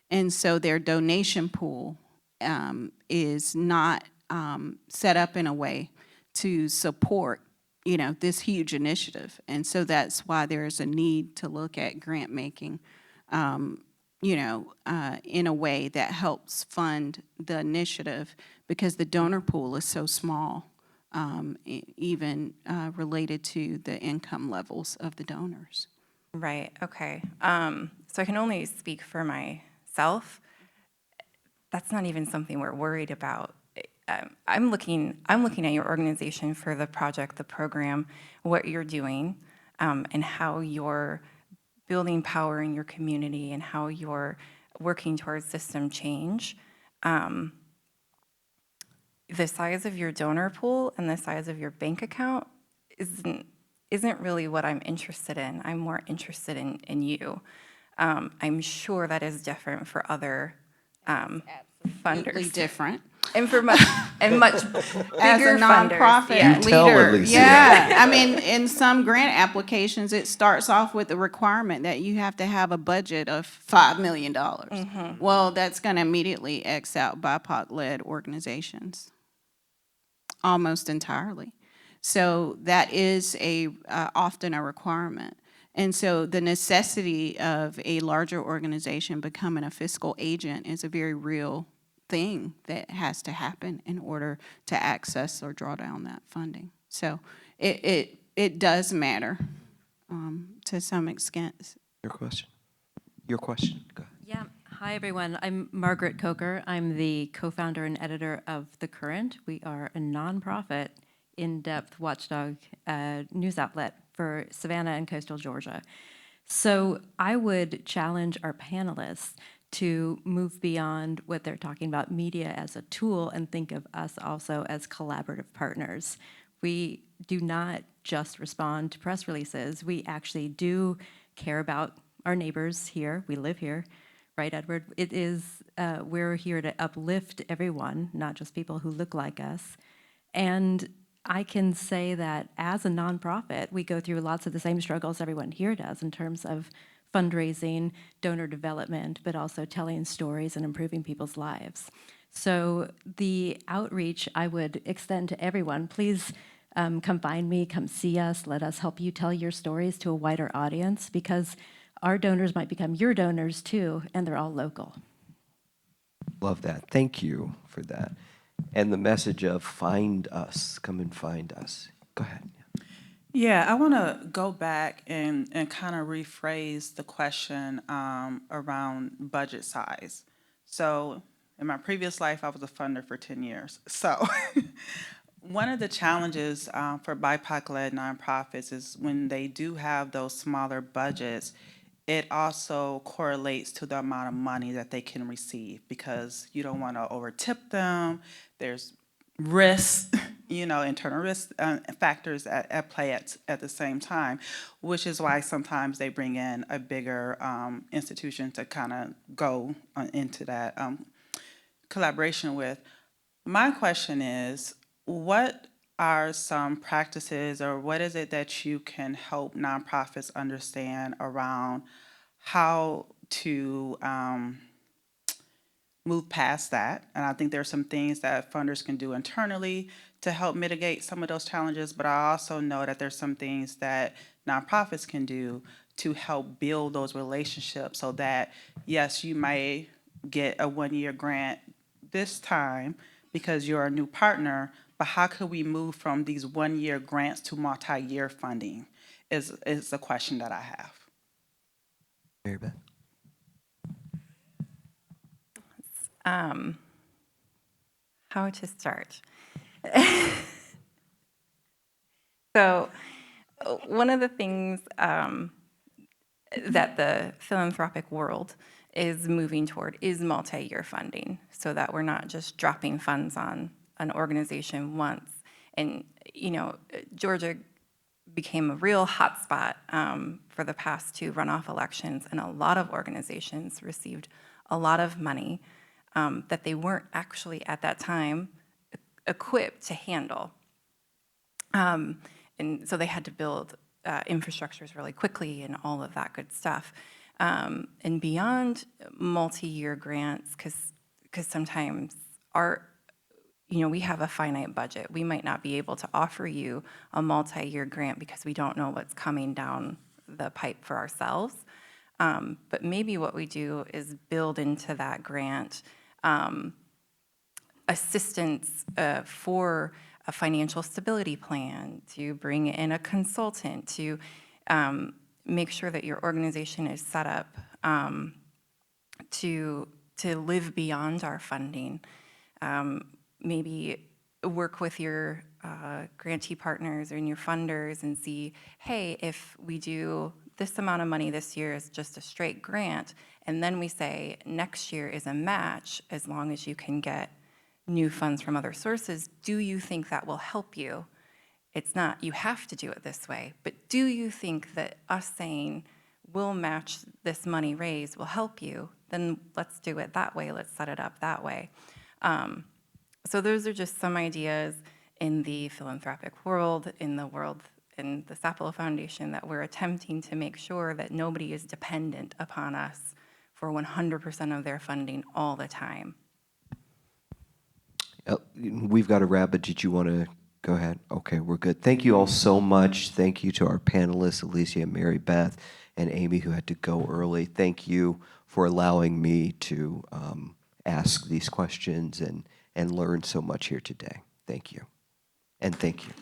And so their donation pool is not set up in a way to support, this huge initiative. And so that's why there's a need to look at grant making, in a way that helps fund the initiative because the donor pool is so small, even related to the income levels of the donors. Right, okay. So I can only speak for myself. That's not even something we're worried about. I'm looking at your organization for the project, the program, what you're doing, and how you're building power in your community and how you're working towards system change. The size of your donor pool and the size of your bank account isn't really what I'm interested in. I'm more interested in you. I'm sure that is different for other funders. Absolutely different. And for much bigger As a nonprofit funders. Yeah. You tell leader, Alicia. yeah. I mean, in some grant applications, it starts off with the requirement that you have to have a budget of $5 million. Well, that's going to immediately X out BIPOC-led organizations, almost entirely. So that is often a requirement. And so the necessity of a larger organization becoming a fiscal agent is a very real thing that has to happen in order to access or draw down that funding. So it does matter to some extent. Your question. Go ahead. Yeah. Hi, everyone. I'm Margaret Coker. I'm the co-founder and editor of The Current. We are a nonprofit, in-depth watchdog news outlet for Savannah and coastal Georgia. So I would challenge our panelists to move beyond what they're talking about, media as a tool, and think of us also as collaborative partners. We do not just respond to press releases. We actually do care about our neighbors here. We live here. Right, Edward? It is, we're here to uplift everyone, not just people who look like us. And I can say that as a nonprofit, we go through lots of the same struggles everyone here does in terms of fundraising, donor development, but also telling stories and improving people's lives. So the outreach I would extend to everyone, please come find me, come see us, let us help you tell your stories to a wider audience, because our donors might become your donors too, and they're all local. Love that. Thank you for that. And the message of find us, come and find us. Go ahead. Yeah, I want to go back and kind of rephrase the question around budget size. So in my previous life, I was a funder for 10 years. So one of the challenges for BIPOC-led nonprofits is when they do have those smaller budgets, it also correlates to the amount of money that they can receive, because you don't want to overtip them. There's risks, internal risk factors at play at the same time, which is why sometimes they bring in a bigger institution to kind of go into that collaboration with. My question is, what are some practices, or what is it that you can help nonprofits understand around how to move past that? And I think there are some things that funders can do internally to help mitigate some of those challenges, but I also know that there's some things that nonprofits can do to help build those relationships, so that, yes, you may get a one-year grant this time because you're a new partner, but how could we move from these one-year grants to multi-year funding is the question that I have. Mary Beth. How to start? So one of the things that the philanthropic world is moving toward is multi-year funding, so that we're not just dropping funds on an organization once. And, Georgia became a real hotspot for the past two runoff elections, and a lot of organizations received a lot of money that they weren't actually at that time equipped to handle. And so they had to build infrastructures really quickly and all of that good stuff. And beyond multi-year grants, because sometimes we have a finite budget. We might not be able to offer you a multi-year grant because we don't know what's coming down the pipe for ourselves. But maybe what we do is build into that grant assistance for a financial stability plan, to bring in a consultant, to make sure that your organization is set up to live beyond our funding. Maybe work with your grantee partners and your funders and see, hey, if we do this amount of money this year is just a straight grant, and then we say next year is a match as long as you can get new funds from other sources, do you think that will help you? It's not, you have to do it this way, but do you think that us saying we'll match this money raised will help you? Then let's do it that way, let's set it up that way. So those are just some ideas in the philanthropic world, in the Sapelo Foundation, that we're attempting to make sure that nobody is dependent upon us for 100% of their funding all the time. We've got a wrap, but did you want to go ahead? Okay, we're good. Thank you all so much. Thank you to our panelists, Alicia, Mary Beth, and Amy, who had to go early. Thank you for allowing me to ask these questions and learn so much here today. Thank you. And thank you.